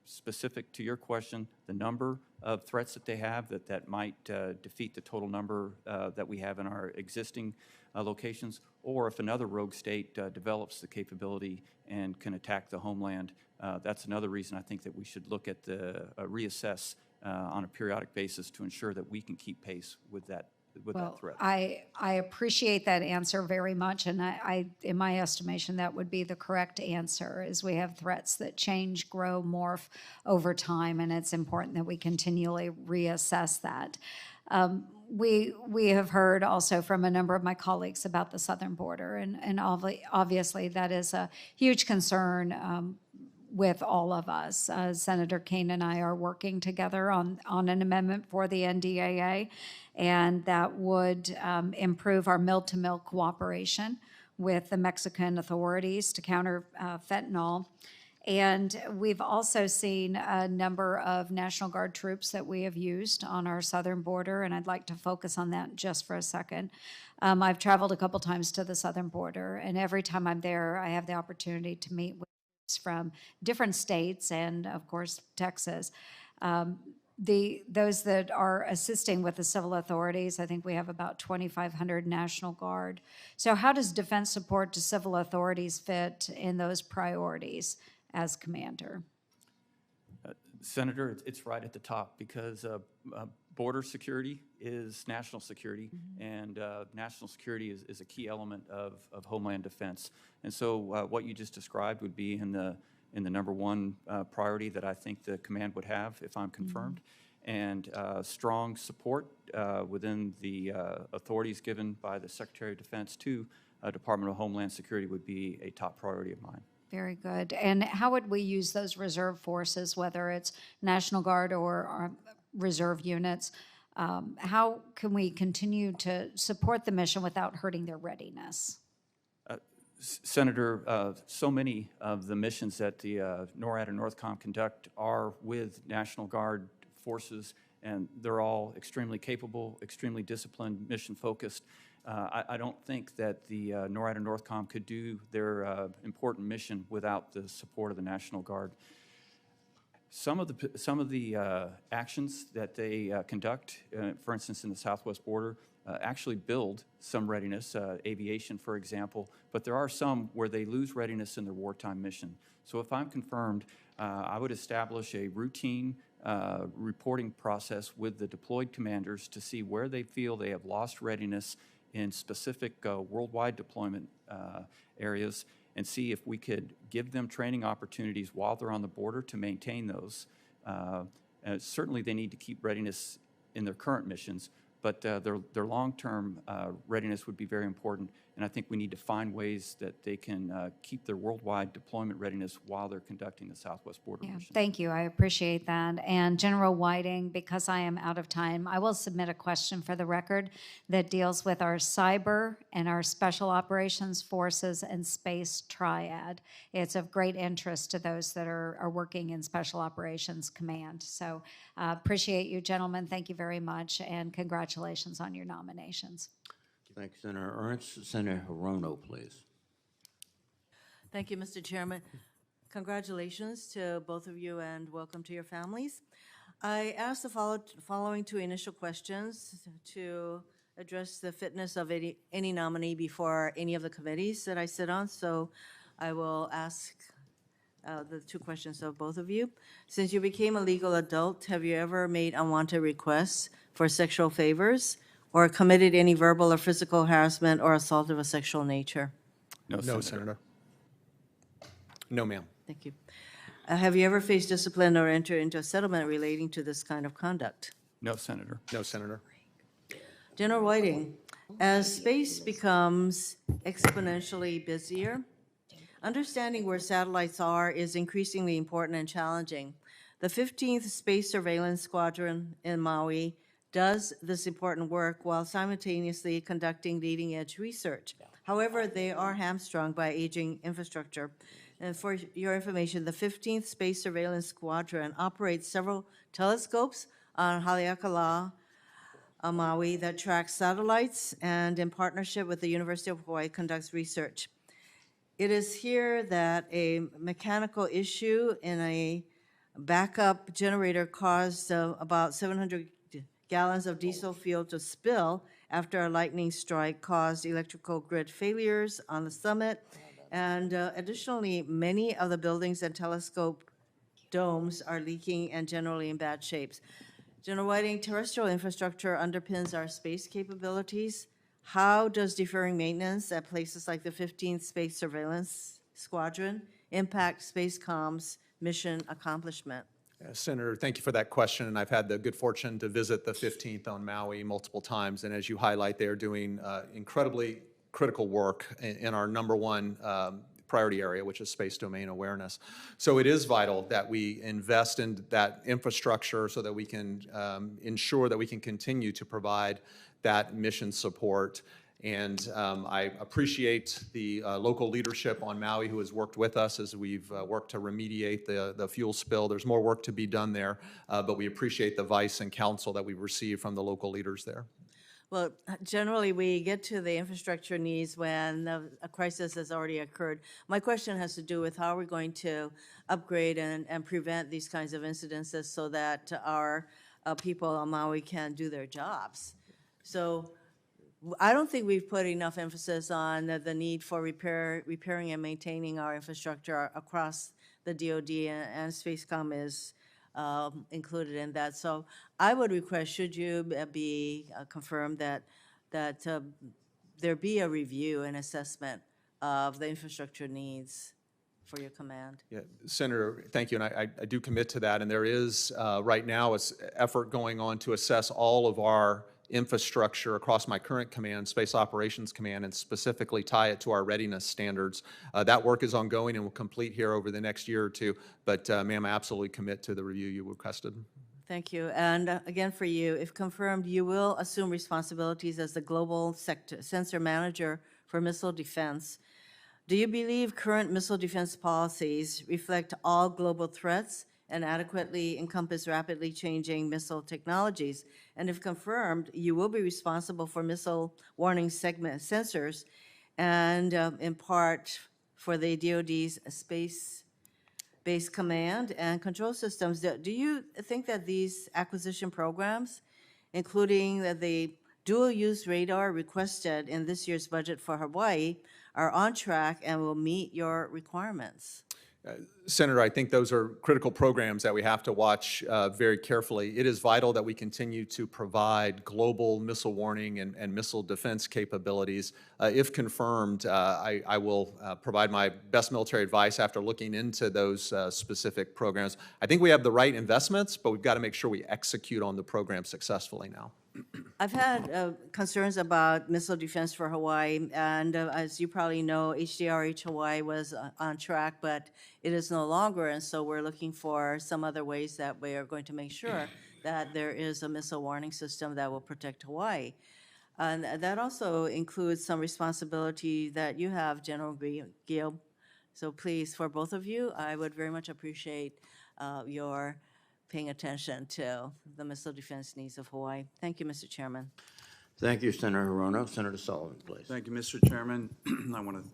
Specific to your question, the number of threats that they have that might defeat the total number that we have in our existing locations, or if another rogue state develops the capability and can attack the homeland, that's another reason I think that we should look at the reassess on a periodic basis to ensure that we can keep pace with that threat. I appreciate that answer very much, and I, in my estimation, that would be the correct answer, is we have threats that change, grow, morph over time, and it's important that we continually reassess that. We have heard also from a number of my colleagues about the southern border, and obviously that is a huge concern with all of us. Senator Kane and I are working together on an amendment for the NDAA, and that would improve our mill-to-mill cooperation with the Mexican authorities to counter fentanyl. And we've also seen a number of National Guard troops that we have used on our southern border, and I'd like to focus on that just for a second. I've traveled a couple times to the southern border, and every time I'm there, I have the opportunity to meet with from different states and, of course, Texas. Those that are assisting with the civil authorities, I think we have about 2,500 National Guard. So how does defense support to civil authorities fit in those priorities as commander? Senator, it's right at the top, because border security is national security, and national security is a key element of homeland defense. And so what you just described would be in the number one priority that I think the command would have if I'm confirmed. And strong support within the authorities given by the Secretary of Defense to Department of Homeland Security would be a top priority of mine. Very good. And how would we use those reserve forces, whether it's National Guard or reserve units? How can we continue to support the mission without hurting their readiness? Senator, so many of the missions that the NORAD and NORTHCOM conduct are with National Guard forces, and they're all extremely capable, extremely disciplined, mission-focused. I don't think that the NORAD and NORTHCOM could do their important mission without the support of the National Guard. Some of the actions that they conduct, for instance, in the southwest border, actually build some readiness, aviation, for example, but there are some where they lose readiness in their wartime mission. So if I'm confirmed, I would establish a routine reporting process with the deployed commanders to see where they feel they have lost readiness in specific worldwide deployment areas, and see if we could give them training opportunities while they're on the border to maintain those. Certainly they need to keep readiness in their current missions, but their long-term readiness would be very important, and I think we need to find ways that they can keep their worldwide deployment readiness while they're conducting the southwest border mission. Thank you. I appreciate that. And General Whiting, because I am out of time, I will submit a question for the record that deals with our cyber and our special operations forces and space triad. It's of great interest to those that are working in Special Operations Command. So appreciate you, gentlemen. Thank you very much, and congratulations on your nominations. Thank you, Senator Ernst. Senator Hirono, please. Thank you, Mr. Chairman. Congratulations to both of you and welcome to your families. I asked the following two initial questions to address the fitness of any nominee before any of the committees that I sit on, so I will ask the two questions of both of you. Since you became a legal adult, have you ever made unwanted requests for sexual favors or committed any verbal or physical harassment or assault of a sexual nature? No, No, Senator. No, ma'am. Thank you. Have you ever faced discipline or entered into a settlement relating to this kind of conduct? No, Senator. No, Senator. General Whiting, As space becomes exponentially busier, understanding where satellites are is increasingly important and challenging. The 15th Space Surveillance Squadron in Maui does this important work while simultaneously conducting leading-edge research. However, they are hamstrung by aging infrastructure. And for your information, the 15th Space Surveillance Squadron operates several telescopes on Haleakala, Maui, that tracks satellites and in partnership with the University of Hawaii conducts research. It is here that a mechanical issue in a backup generator caused about 700 gallons of diesel fuel to spill after a lightning strike caused electrical grid failures on the summit. And additionally, many of the buildings and telescope domes are leaking and generally in bad shapes. General Whiting, terrestrial infrastructure underpins our space capabilities. How does deferring maintenance at places like the 15th Space Surveillance Squadron impact Spacecom's mission accomplishment? Senator, thank you for that question, and I've had the good fortune to visit the 15th on Maui multiple times, and as you highlight, they are doing incredibly critical work in our number one priority area, which is space domain awareness. So it is vital that we invest in that infrastructure so that we can ensure that we can continue to provide that mission support. And I appreciate the local leadership on Maui who has worked with us as we've worked to remediate the fuel spill. There's more work to be done there, but we appreciate the advice and counsel that we've received from the local leaders there. Well, generally, we get to the infrastructure needs when a crisis has already occurred. My question has to do with how we're going to upgrade and prevent these kinds of incidences so that our people on Maui can do their jobs. So I don't think we've put enough emphasis on the need for repairing and maintaining our infrastructure across the DoD, and Spacecom is included in that. So I would request, should you be confirmed, that there be a review and assessment of the infrastructure needs for your command. Yeah, Senator, thank you, and I do commit to that. And there is right now an effort going on to assess all of our infrastructure across my current command, Space Operations Command, and specifically tie it to our readiness standards. That work is ongoing and will complete here over the next year or two. But ma'am, I absolutely commit to the review you requested. Thank you. And again, for you, if confirmed, you will assume responsibilities as the Global Sensor Manager for Missile Defense. Do you believe current missile defense policies reflect all global threats and adequately encompass rapidly changing missile technologies? And if confirmed, you will be responsible for missile warning segment sensors and in part for the DoD's space-based command and control systems. Do you think that these acquisition programs, including the dual-use radar requested in this year's budget for Hawaii, are on track and will meet your requirements? Senator, I think those are critical programs that we have to watch very carefully. It is vital that we continue to provide global missile warning and missile defense capabilities. If confirmed, I will provide my best military advice after looking into those specific programs. I think we have the right investments, but we've got to make sure we execute on the program successfully now. I've had concerns about missile defense for Hawaii, and as you probably know, HDRH Hawaii was on track, but it is no longer, and so we're looking for some other ways that we are going to make sure that there is a missile warning system that will protect Hawaii. And that also includes some responsibility that you have, General Guillot. So please, for both of you, I would very much appreciate your paying attention to the missile defense needs of Hawaii. Thank you, Mr. Chairman. Thank you, Senator Hirono. Senator Sullivan, please. Thank you, Mr. Chairman. I want to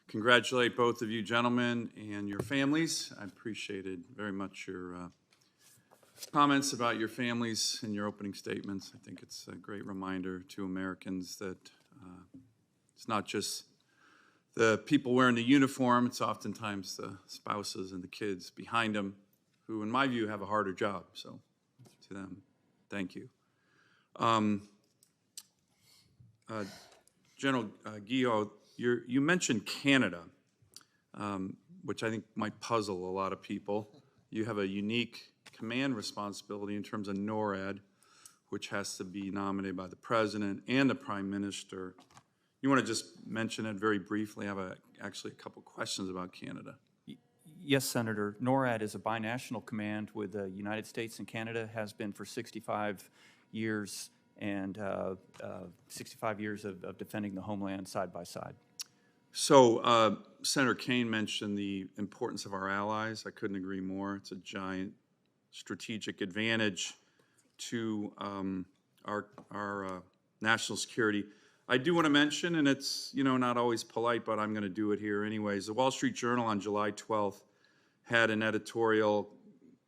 congratulate both of you gentlemen and your families. I appreciated very much your comments about your families in your opening statements. I think it's a great reminder to Americans that it's not just the people wearing the uniform, it's oftentimes the spouses and the kids behind them who, in my view, have a harder job. So, to them, thank you. General Guillot, you mentioned Canada, which I think might puzzle a lot of people. You have a unique command responsibility in terms of NORAD, which has to be nominated by the President and the Prime Minister. You want to just mention it very briefly? I have actually a couple questions about Canada. Yes, Senator. NORAD is a binational command with the United States and Canada, has been for 65 years, and 65 years of defending the homeland side by side. So Senator Kane mentioned the importance of our allies. I couldn't agree more. It's a giant strategic advantage to our national security. I do want to mention, and it's not always polite, but I'm going to do it here anyways. The Wall Street Journal on July 12th had an editorial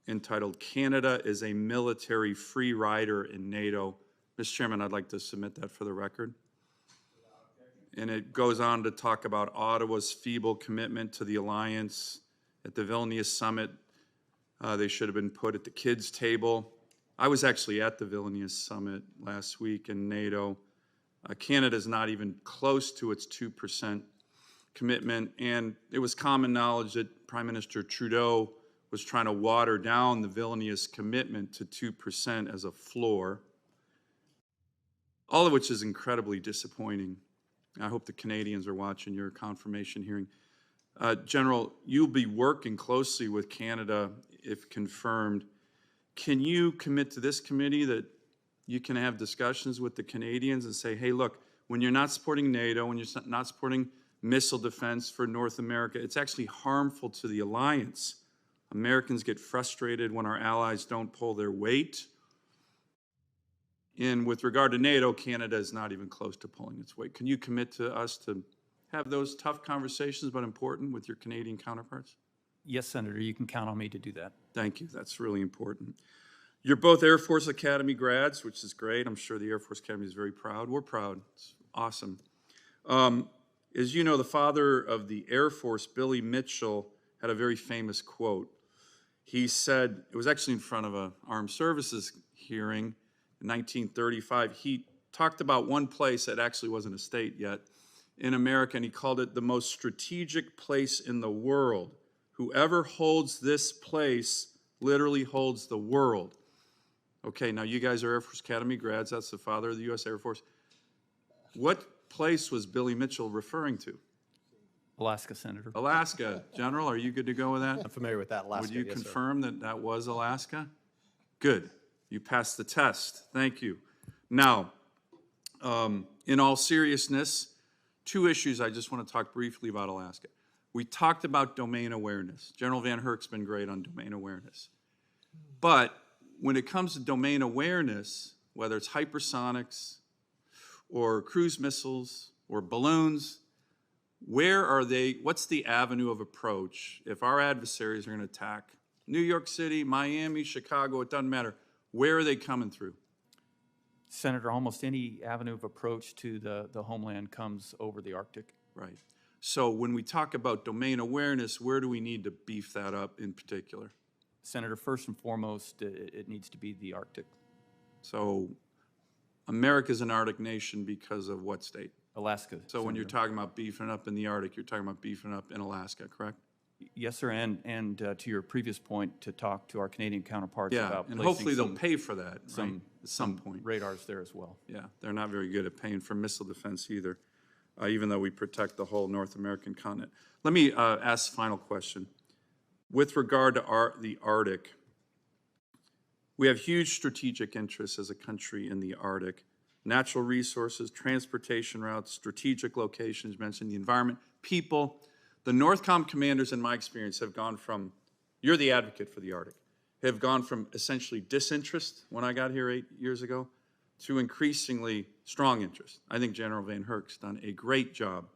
entitled "Canada is a Military Free Rider in NATO." Mr. Chairman, I'd like to submit that for the record. And it goes on to talk about Ottawa's feeble commitment to the alliance at the Vilnius summit. They should have been put at the kids' table. I was actually at the Vilnius summit last week in NATO. Canada's not even close to its 2% commitment, and it was common knowledge that Prime Minister Trudeau was trying to water down the Vilnius commitment to 2% as a floor, all of which is incredibly disappointing. I hope the Canadians are watching your confirmation hearing. General, you'll be working closely with Canada if confirmed. Can you commit to this committee that you can have discussions with the Canadians and say, hey, look, when you're not supporting NATO, when you're not supporting missile defense for North America, it's actually harmful to the alliance. Americans get frustrated when our allies don't pull their weight. And with regard to NATO, Canada is not even close to pulling its weight. Can you commit to us to have those tough conversations, but important, with your Canadian counterparts? Yes, Senator, you can count on me to do that. Thank you. That's really important. You're both Air Force Academy grads, which is great. I'm sure the Air Force Academy is very proud. We're proud. It's awesome. As you know, the father of the Air Force, Billy Mitchell, had a very famous quote. He said, it was actually in front of an armed services hearing in 1935. He talked about one place that actually wasn't a state yet in America, and he called it the most strategic place in the world. Whoever holds this place literally holds the world. Okay, now you guys are Air Force Academy grads. That's the father of the U.S. Air Force. What place was Billy Mitchell referring to? Alaska, Senator. Alaska. General, are you good to go with that? I'm familiar with that, Alaska. Would you yes, sir. confirm that that was Alaska? Good. You passed the test. Thank you. Now, in all seriousness, two issues I just want to talk briefly about Alaska. We talked about domain awareness. General Van Herk's been great on domain awareness. But when it comes to domain awareness, whether it's hypersonics or cruise missiles or balloons, where are they? What's the avenue of approach if our adversaries are going to attack New York City, Miami, Chicago? It doesn't matter. Where are they coming through? Senator, almost any avenue of approach to the homeland comes over the Arctic. Right. So when we talk about domain awareness, where do we need to beef that up in particular? Senator, first and foremost, it needs to be the Arctic. So America's an Arctic nation because of what state? Alaska. So when you're Senator. talking about beefing up in the Arctic, you're talking about beefing up in Alaska, correct? Yes, sir, and to your previous point, to talk to our Canadian counterparts Yeah, about and placing hopefully they'll some- pay for that, right, some at some point. radars there as well. Yeah, they're not very good at paying for missile defense either, even though we protect the whole North American continent. Let me ask a final question. With regard to the Arctic, we have huge strategic interests as a country in the Arctic. Natural resources, transportation routes, strategic locations, mentioned the environment, people. The NORTHCOM commanders, in my experience, have gone from, you're the advocate for the Arctic, have gone from essentially disinterest when I got here 8 years ago to increasingly strong interest. I think General Van Herk's done a great job.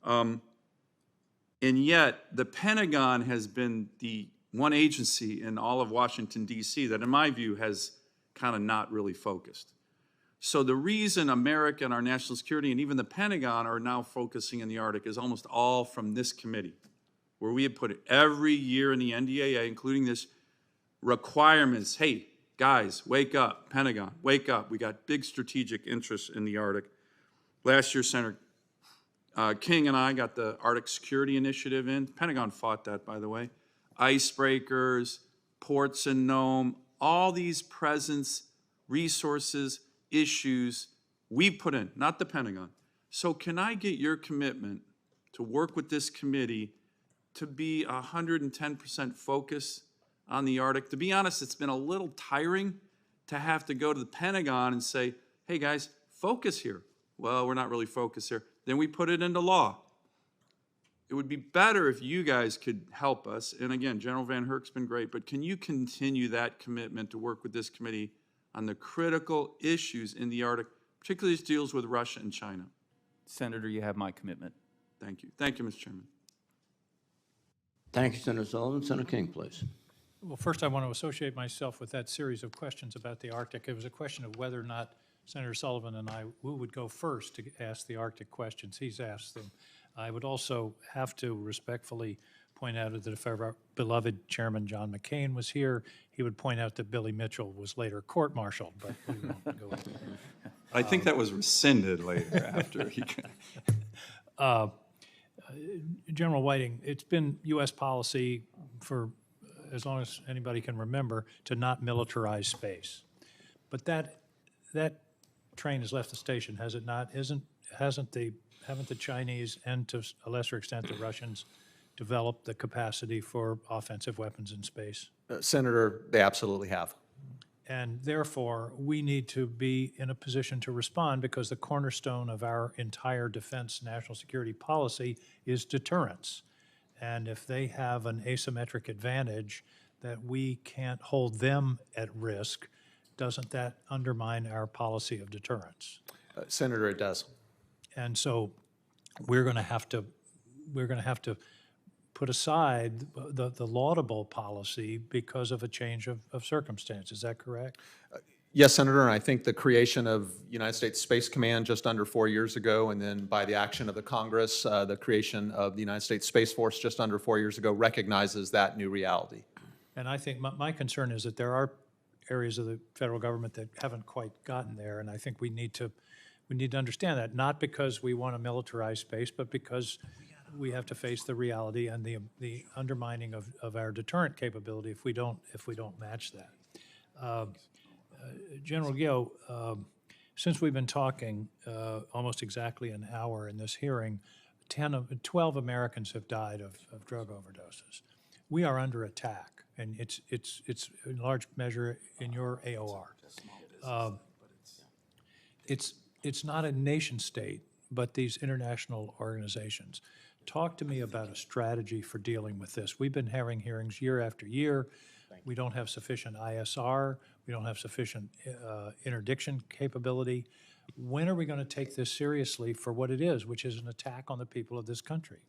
And yet, the Pentagon has been the one agency in all of Washington, D.C. that, in my view, has kind of not really focused. So the reason America and our national security and even the Pentagon are now focusing in the Arctic is almost all from this committee, where we have put it every year in the NDAA, including this requirements. Hey, guys, wake up. Pentagon, wake up. We got big strategic interests in the Arctic. Last year, Senator King and I got the Arctic Security Initiative in. Pentagon fought that, by the way. Icebreakers, ports in Nome, all these presents resources, issues we put in, not the Pentagon. So can I get your commitment to work with this committee to be 110% focused on the Arctic? To be honest, it's been a little tiring to have to go to the Pentagon and say, hey guys, focus here. Well, we're not really focused here. Then we put it into law. It would be better if you guys could help us. And again, General Van Herk's been great, but can you continue that commitment to work with this committee on the critical issues in the Arctic, particularly as it deals with Russia and China? Senator, you have my commitment. Thank you. Thank you, Mr. Chairman. Thank you, Senator Sullivan. Senator King, please. Well, first, I want to associate myself with that series of questions about the Arctic. It was a question of whether or not Senator Sullivan and I, who would go first to ask the Arctic questions. He's asked them. I would also have to respectfully point out that if our beloved Chairman John McCain was here, he would point out that Billy Mitchell was later court-martialed, but we won't go into that. I think that was rescinded later after he. General Whiting, it's been U.S. policy for as long as anybody can remember to not militarize space. But that train has left the station, has it not? Haven't the Chinese and to a lesser extent the Russians developed the capacity for offensive weapons in space? Senator, they absolutely have. And therefore, we need to be in a position to respond because the cornerstone of our entire defense national security policy is deterrence. And if they have an asymmetric advantage that we can't hold them at risk, doesn't that undermine our policy of deterrence? Senator, it does. And so we're going to have to put aside the laudable policy because of a change of circumstance. Is that correct? Yes, Senator, and I think the creation of United States Space Command just under 4 years ago, and then by the action of the Congress, the creation of the United States Space Force just under 4 years ago recognizes that new reality. And I think my concern is that there are areas of the federal government that haven't quite gotten there, and I think we need to understand that, not because we want to militarize space, but because we have to face the reality and the undermining of our deterrent capability if we don't match that. General Guillot, since we've been talking almost exactly an hour in this hearing, 12 Americans have died of drug overdoses. We are under attack, and it's in large measure in your AOR. It's not a nation state, but these international organizations. Talk to me about a strategy for dealing with this. We've been having hearings year after year. We don't have sufficient ISR. We don't have sufficient interdiction capability. When are we going to take this seriously for what it is, which is an attack on the people of this country?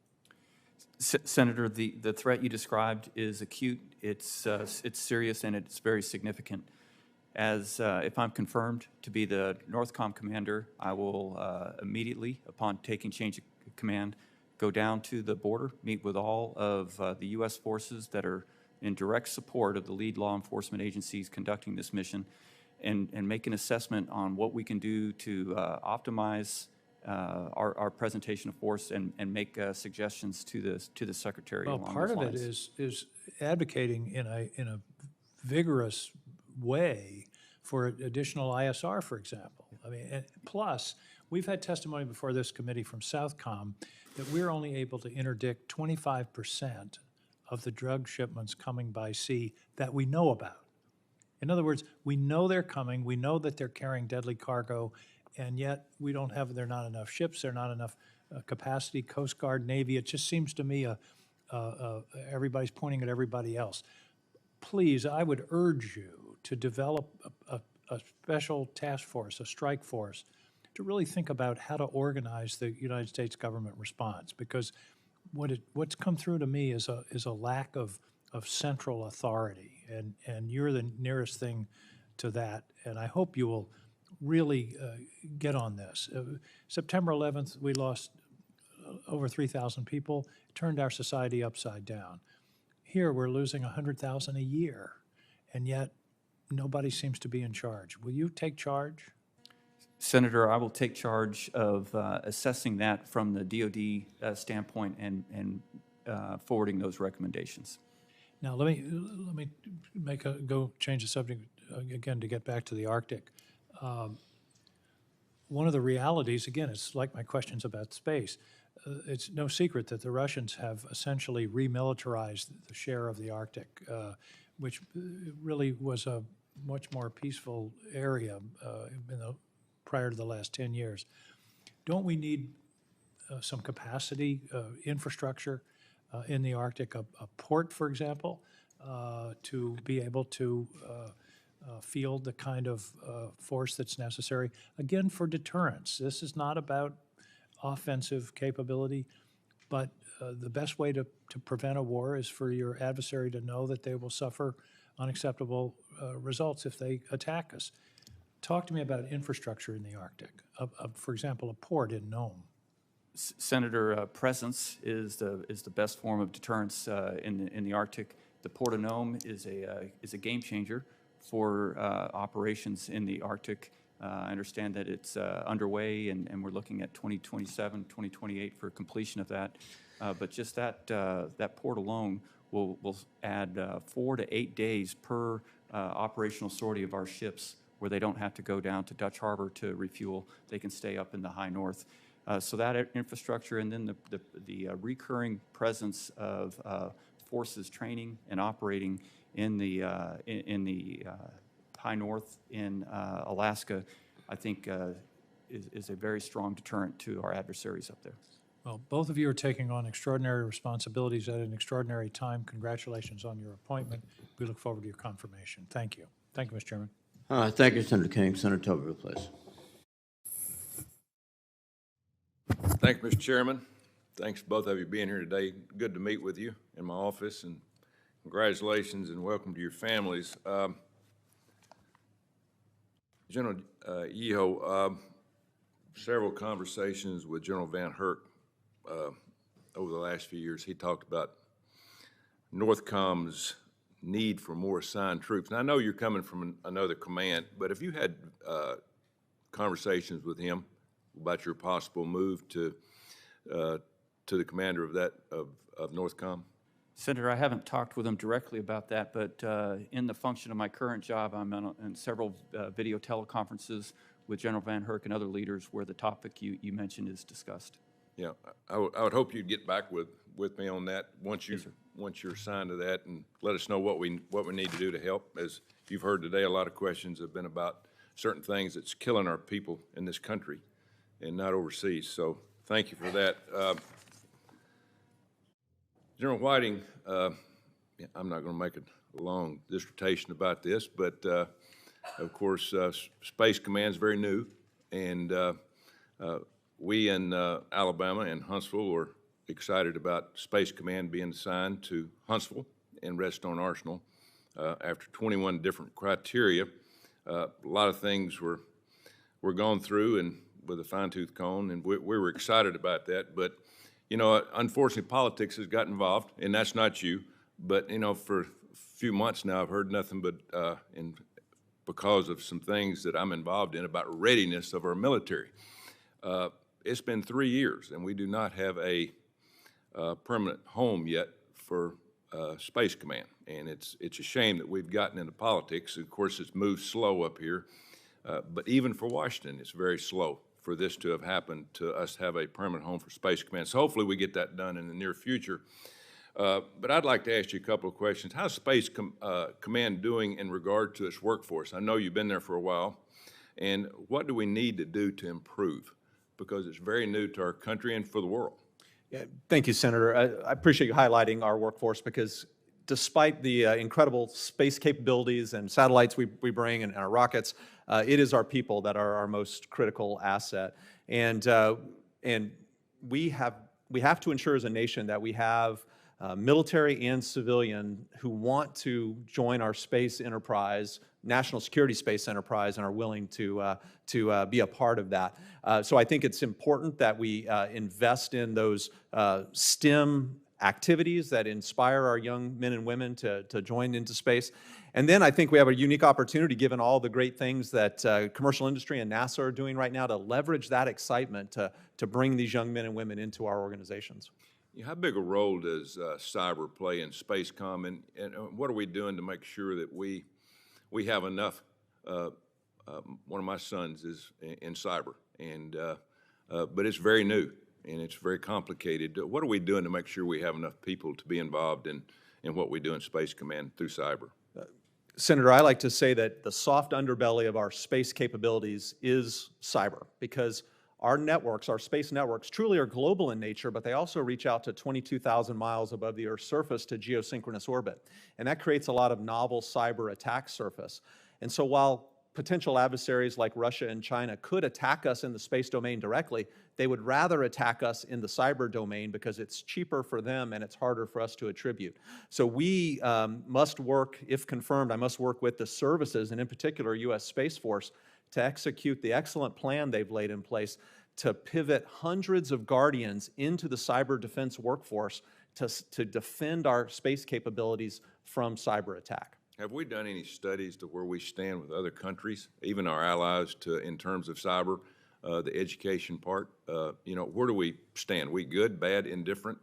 Senator, the threat you described is acute, it's serious, and it's very significant. As if I'm confirmed to be the NORTHCOM commander, I will immediately, upon taking change of command, go down to the border, meet with all of the U.S. forces that are in direct support of the lead law enforcement agencies conducting this mission, and make an assessment on what we can do to optimize our presentation of force and make suggestions to the Secretary Well, along part those of lines. it is advocating in a vigorous way for additional ISR, for example. I mean, and plus, we've had testimony before this committee from Southcom that we're only able to interdict 25% of the drug shipments coming by sea that we know about. In other words, we know they're coming, we know that they're carrying deadly cargo, and yet there are not enough ships, there are not enough capacity, Coast Guard, Navy. It just seems to me everybody's pointing at everybody else. Please, I would urge you to develop a special task force, a strike force, to really think about how to organize the United States government response, because what's come through to me is a lack of central authority, and you're the nearest thing to that, and I hope you will really get on this. September 11th, we lost over 3,000 people. It turned our society upside down. Here, we're losing 100,000 a year, and yet nobody seems to be in charge. Will you take charge? Senator, I will take charge of assessing that from the DoD standpoint and forwarding those recommendations. Now, let me change the subject again, to get back to the Arctic, one of the realities, again, it's like my questions about space. It's no secret that the Russians have essentially remilitarized the share of the Arctic, which really was a much more peaceful area prior to the last 10 years. Don't we need some capacity, infrastructure in the Arctic, a port, for example, to be able to field the kind of force that's necessary, again, for deterrence? This is not about offensive capability, but the best way to prevent a war is for your adversary to know that they will suffer unacceptable results if they attack us. Talk to me about infrastructure in the Arctic, for example, a port in Nome. Senator, presence is the best form of deterrence in the Arctic. The Port of Nome is a game changer for operations in the Arctic. I understand that it's underway, and we're looking at 2027, 2028 for completion of that. But just that port alone will add 4 to 8 days per operational sortie of our ships, where they don't have to go down to Dutch Harbor to refuel. They can stay up in the high north. So that infrastructure, and then the recurring presence of forces training and operating in the high north in Alaska, I think is a very strong deterrent to our adversaries up there. Well, both of you are taking on extraordinary responsibilities at an extraordinary time. Congratulations on your appointment. We look forward to your confirmation. Thank you. Thank you, Mr. Chairman. Thank you, Senator King. Senator Tuberville, please. Thank you, Mr. Chairman. Thanks to both of you being here today. Good to meet with you in my office, and congratulations and welcome to your families. General Guillot, several conversations with General Van Herk over the last few years. He talked about Northcom's need for more assigned troops. And I know you're coming from another command, but have you had conversations with him about your possible move to the commander of Northcom? Senator, I haven't talked with him directly about that, but in the function of my current job, I'm in several video teleconferences with General Van Herk and other leaders where the topic you mentioned is discussed. Yeah, I would hope you'd get back with me on that once you're assigned to that, and let us know what we need to do to help. As you've heard today, a lot of questions have been about certain things that's killing our people in this country and not overseas. So thank you for that. General Whiting, I'm not going to make a long dissertation about this, but of course, Space Command is very new, and we in Alabama and Huntsville are excited about Space Command being assigned to Huntsville and Redstone Arsenal after 21 different criteria. A lot of things were gone through and with a fine-tooth comb, and we were excited about that. But you know, unfortunately, politics has got involved, and that's not you. But you know, for a few months now, I've heard nothing but because of some things that I'm involved in about readiness of our military. It's been 3 years, and we do not have a permanent home yet for Space Command, and it's a shame that we've gotten into politics. Of course, it's moved slow up here, but even for Washington, it's very slow for this to have happened, to us have a permanent home for Space Command. So hopefully we get that done in the near future. But I'd like to ask you a couple of questions. How's Space Command doing in regard to its workforce? I know you've been there for a while, and what do we need to do to improve? Because it's very new to our country and for the world. Yeah, thank you, Senator. I appreciate you highlighting our workforce, because despite the incredible space capabilities and satellites we bring and our rockets, it is our people that are our most critical asset. And we have to ensure as a nation that we have military and civilian who want to join our space enterprise, national security space enterprise, and are willing to be a part of that. So I think it's important that we invest in those STEM activities that inspire our young men and women to join into space. And then I think we have a unique opportunity, given all the great things that commercial industry and NASA are doing right now, to leverage that excitement to bring these young men and women into our organizations. How big a role does cyber play in SpaceCom, and what are we doing to make sure that we we have enough. One of my sons is in cyber, and but it's very new and it's very complicated. What are we doing to make sure we have enough people to be involved in what we do in Space Command through cyber? Senator, I like to say that the soft underbelly of our space capabilities is cyber, because our networks, our space networks, truly are global in nature, but they also reach out to 22,000 miles above the Earth's surface to geosynchronous orbit. And that creates a lot of novel cyber attack surface. And so while potential adversaries like Russia and China could attack us in the space domain directly, they would rather attack us in the cyber domain because it's cheaper for them and it's harder for us to attribute. So we must work, if confirmed, I must work with the services, and in particular U.S. Space Force, to execute the excellent plan they've laid in place to pivot hundreds of Guardians into the cyber defense workforce to defend our space capabilities from cyber attack. Have we done any studies to where we stand with other countries, even our allies, in terms of cyber, the education part? Where do we stand? We good, bad, indifferent?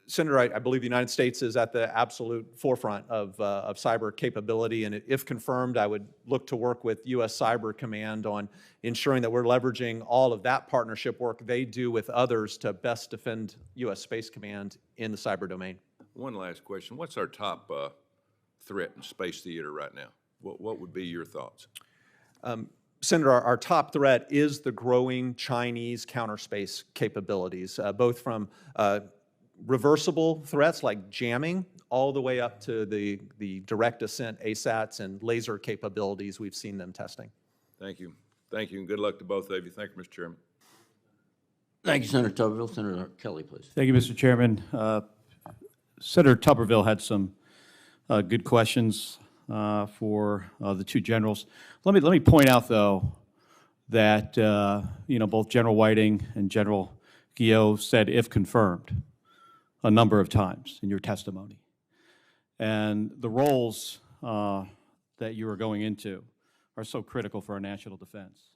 Senator, I believe the United States is at the absolute forefront of cyber capability, and if confirmed, I would look to work with U.S. Cyber Command on ensuring that we're leveraging all of that partnership work they do with others to best defend U.S. Space Command in the cyber domain. One last question. What's our top threat in space theater right now? What would be your thoughts? Senator, our top threat is the growing Chinese counterspace capabilities, both from reversible threats like jamming all the way up to the direct ascent ASATs and laser capabilities we've seen them testing. Thank you. Thank you, and good luck to both of you. Thank you, Mr. Chairman. Thank you, Senator Tuberville. Senator Kelly, please. Thank you, Mr. Chairman. Senator Tuberville had some good questions for the two generals. Let me point out, though, that both General Whiting and General Guillot said, if confirmed, a number of times in your testimony. And the roles that you are going into are so critical for our national defense.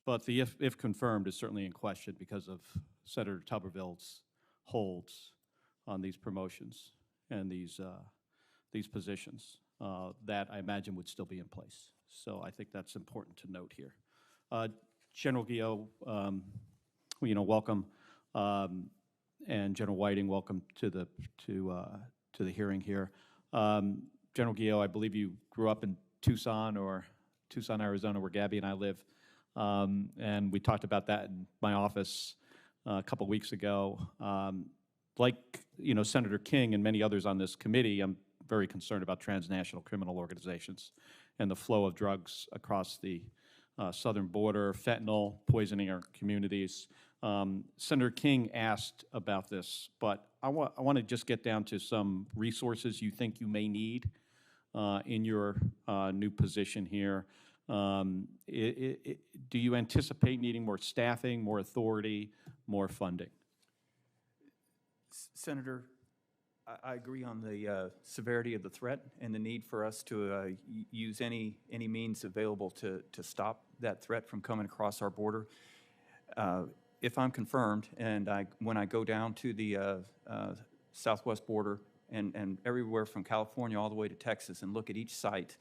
But the if confirmed is certainly in question because of Senator Tuberville's holds on these promotions and these positions that I imagine would still be in place. So I think that's important to note here. General Guillot, welcome. And General Whiting, welcome to the hearing here. General Guillot, I believe you grew up in Tucson, Arizona, where Gabby and I live, and we talked about that in my office a couple weeks ago. Like Senator King and many others on this committee, I'm very concerned about transnational criminal organizations and the flow of drugs across the southern border, fentanyl poisoning our communities. Senator King asked about this, but I want to just get down to some resources you think you may need in your new position here. Do you anticipate needing more staffing, more authority, more funding? Senator, I agree on the severity of the threat and the need for us to use any means available to stop that threat from coming across our border. If I'm confirmed, and when I go down to the southwest border and everywhere from California all the way to Texas and look at each site,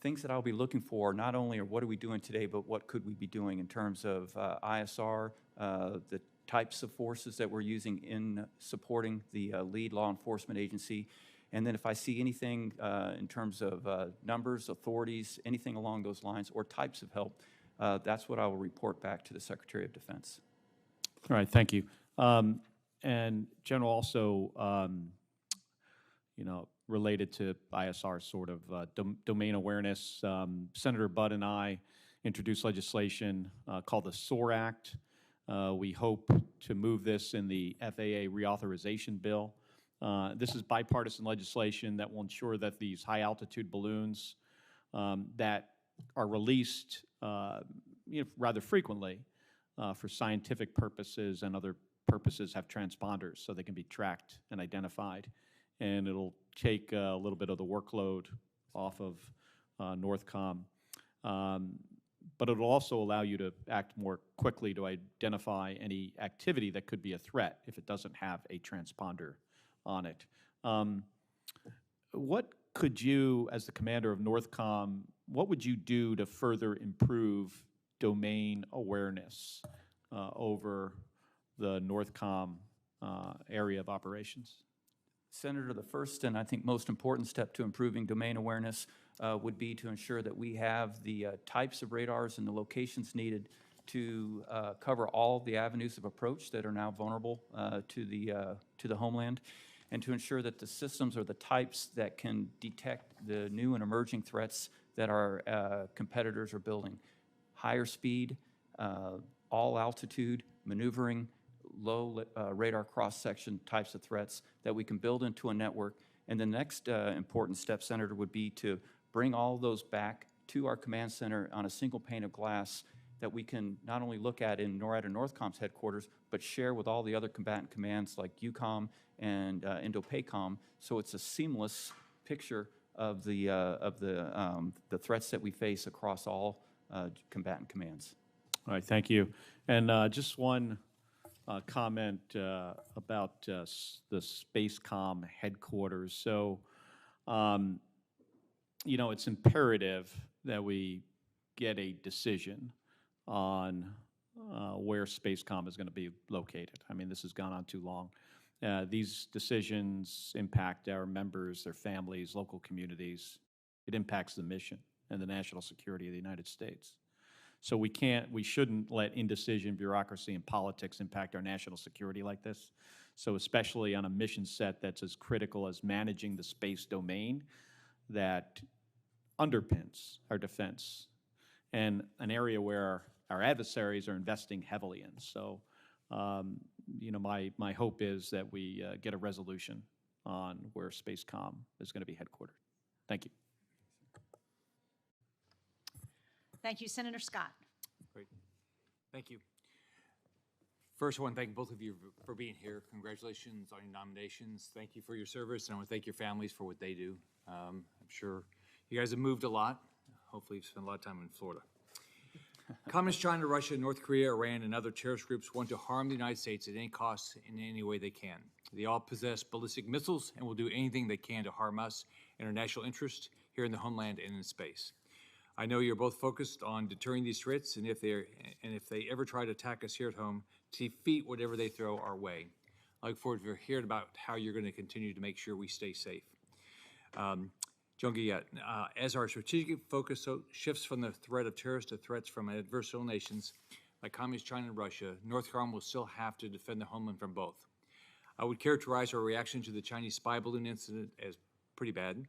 things that I'll be looking for not only are what are we doing today, but what could we be doing in terms of ISR, the types of forces that we're using in supporting the lead law enforcement agency. And then if I see anything in terms of numbers, authorities, anything along those lines, or types of help, that's what I will report back to the Secretary of Defense. All right, thank you. And General, also, related to ISR sort of domain awareness, Senator Budd and I introduced legislation called the SOAR Act. We hope to move this in the FAA reauthorization bill. This is bipartisan legislation that will ensure that these high-altitude balloons that are released rather frequently for scientific purposes and other purposes have transponders so they can be tracked and identified. And it'll take a little bit of the workload off of NORTHCOM. But it'll also allow you to act more quickly to identify any activity that could be a threat if it doesn't have a transponder on it. What could you, as the commander of NORTHCOM, what would you do to further improve domain awareness over the NORTHCOM area of operations? Senator, the first and I think most important step to improving domain awareness would be to ensure that we have the types of radars and the locations needed to cover all the avenues of approach that are now vulnerable to the homeland, and to ensure that the systems are the types that can detect the new and emerging threats that our competitors are building. Higher speed, all altitude, maneuvering, low radar cross-section types of threats that we can build into a network. And the next important step, Senator, would be to bring all those back to our command center on a single pane of glass that we can not only look at in NORAD and NORTHCOM's headquarters, but share with all the other combatant commands like EUCOM and INDOPACOM, so it's a seamless picture of the threats that we face across all combatant commands. All right, thank you. And just one comment about the SpaceCom headquarters. So, you know, it's imperative that we get a decision on where SpaceCom is going to be located. I mean, this has gone on too long. These decisions impact our members, their families, local communities. It impacts the mission and the national security of the United States. So we shouldn't let indecision, bureaucracy, and politics impact our national security like this. So especially on a mission set that's as critical as managing the space domain that underpins our defense, and an area where our adversaries are investing heavily in. So, you know, my hope is that we get a resolution on where SpaceCom is going to be headquartered. Thank you. Thank you. Senator Scott. Great. Thank you. First, I want to thank both of you for being here. Congratulations on your nominations. Thank you for your service, and I want to thank your families for what they do. I'm sure you guys have moved a lot. Hopefully you've spent a lot of time in Florida. Communist China, Russia, North Korea, Iran, and other terrorist groups want to harm the United States at any cost in any way they can. They all possess ballistic missiles and will do anything they can to harm us and our national interest here in the homeland and in space. I know you're both focused on deterring these threats, and if they ever try to attack us here at home, to defeat whatever they throw our way. I look forward to hearing about how you're going to continue to make sure we stay safe. John Guillot, as our strategic focus shifts from the threat of terrorists to threats from adversarial nations like Communist China and Russia, NORTHCOM will still have to defend the homeland from both. I would characterize our reaction to the Chinese spy balloon incident as pretty bad,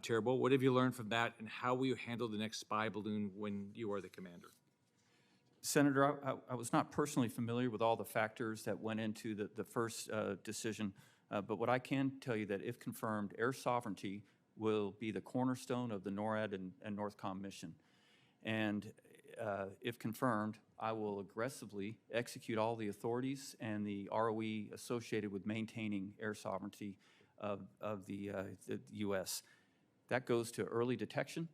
terrible. What have you learned from that, and how will you handle the next spy balloon when you are the commander? Senator, I was not personally familiar with all the factors that went into the first decision, but what I can tell you that if confirmed, air sovereignty will be the cornerstone of the NORAD and NORTHCOM mission. And if confirmed, I will aggressively execute all the authorities and the ROE associated with maintaining air sovereignty of the U.S. That goes to early detection,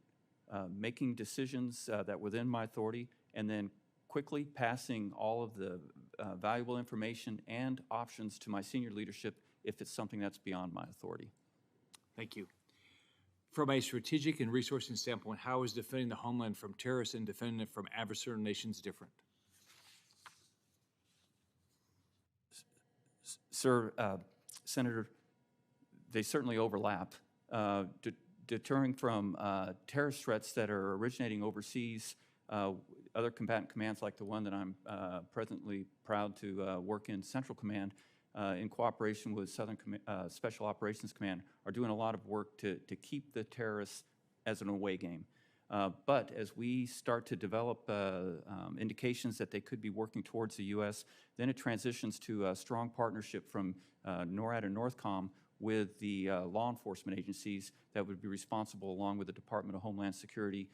making decisions that within my authority, and then quickly passing all of the valuable information and options to my senior leadership if it's something that's beyond my authority. Thank you. From a strategic and resourcing standpoint, how is defending the homeland from terrorists and defending it from adversarial nations different? Sir, Senator, they certainly overlap. Deterring from terrorist threats that are originating overseas, other combatant commands like the one that I'm presently proud to work in, Central Command, in cooperation with Southern Special Operations Command, are doing a lot of work to keep the terrorists as an away game. But as we start to develop indications that they could be working towards the U.S., then it transitions to a strong partnership from NORAD and NORTHCOM with the law enforcement agencies that would be responsible, along with the Department of Homeland Security,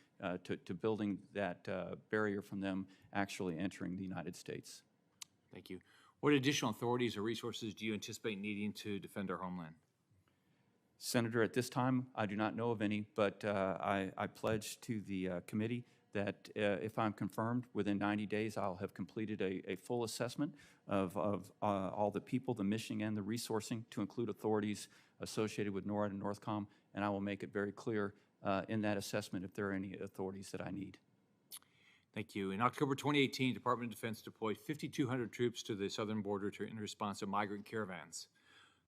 to building that barrier from them actually entering the United States. Thank you. What additional authorities or resources do you anticipate needing to defend our homeland? Senator, at this time, I do not know of any, but I pledge to the committee that if I'm confirmed, within 90 days, I'll have completed a full assessment of all the people, the mission, and the resourcing, to include authorities associated with NORAD and NORTHCOM, and I will make it very clear in that assessment if there are any authorities that I need. Thank you. In October 2018, Department of Defense deployed 5,200 troops to the southern border in response to migrant caravans.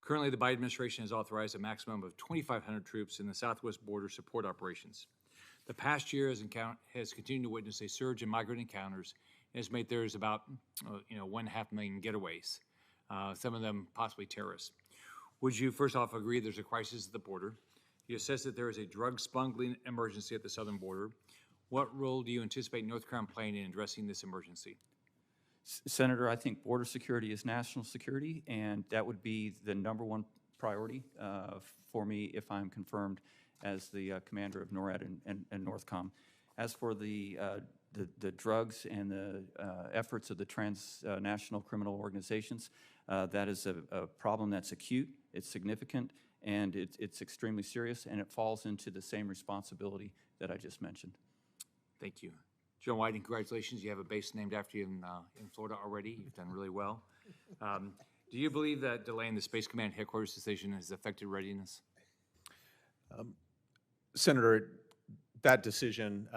Currently, the Biden administration has authorized a maximum of 2,500 troops in the southwest border support operations. The past year has continued to witness a surge in migrant encounters and estimate there's about 1.5 million getaways, some of them possibly terrorists. Would you first off agree there's a crisis at the border? You assess that there is a drug smuggling emergency at the southern border. What role do you anticipate North Carolina playing in addressing this emergency? Senator, I think border security is national security, and that would be the #1 priority for me if I'm confirmed as the commander of NORAD and NORTHCOM. As for the drugs and the efforts of the transnational criminal organizations, that is a problem that's acute, it's significant, and it's extremely serious, and it falls into the same responsibility that I just mentioned. Thank you. General Whiting, congratulations. You have a base named after you in Florida already. You've done really well. Do you believe that delaying the Space Command headquarters decision has affected readiness? Senator, that decision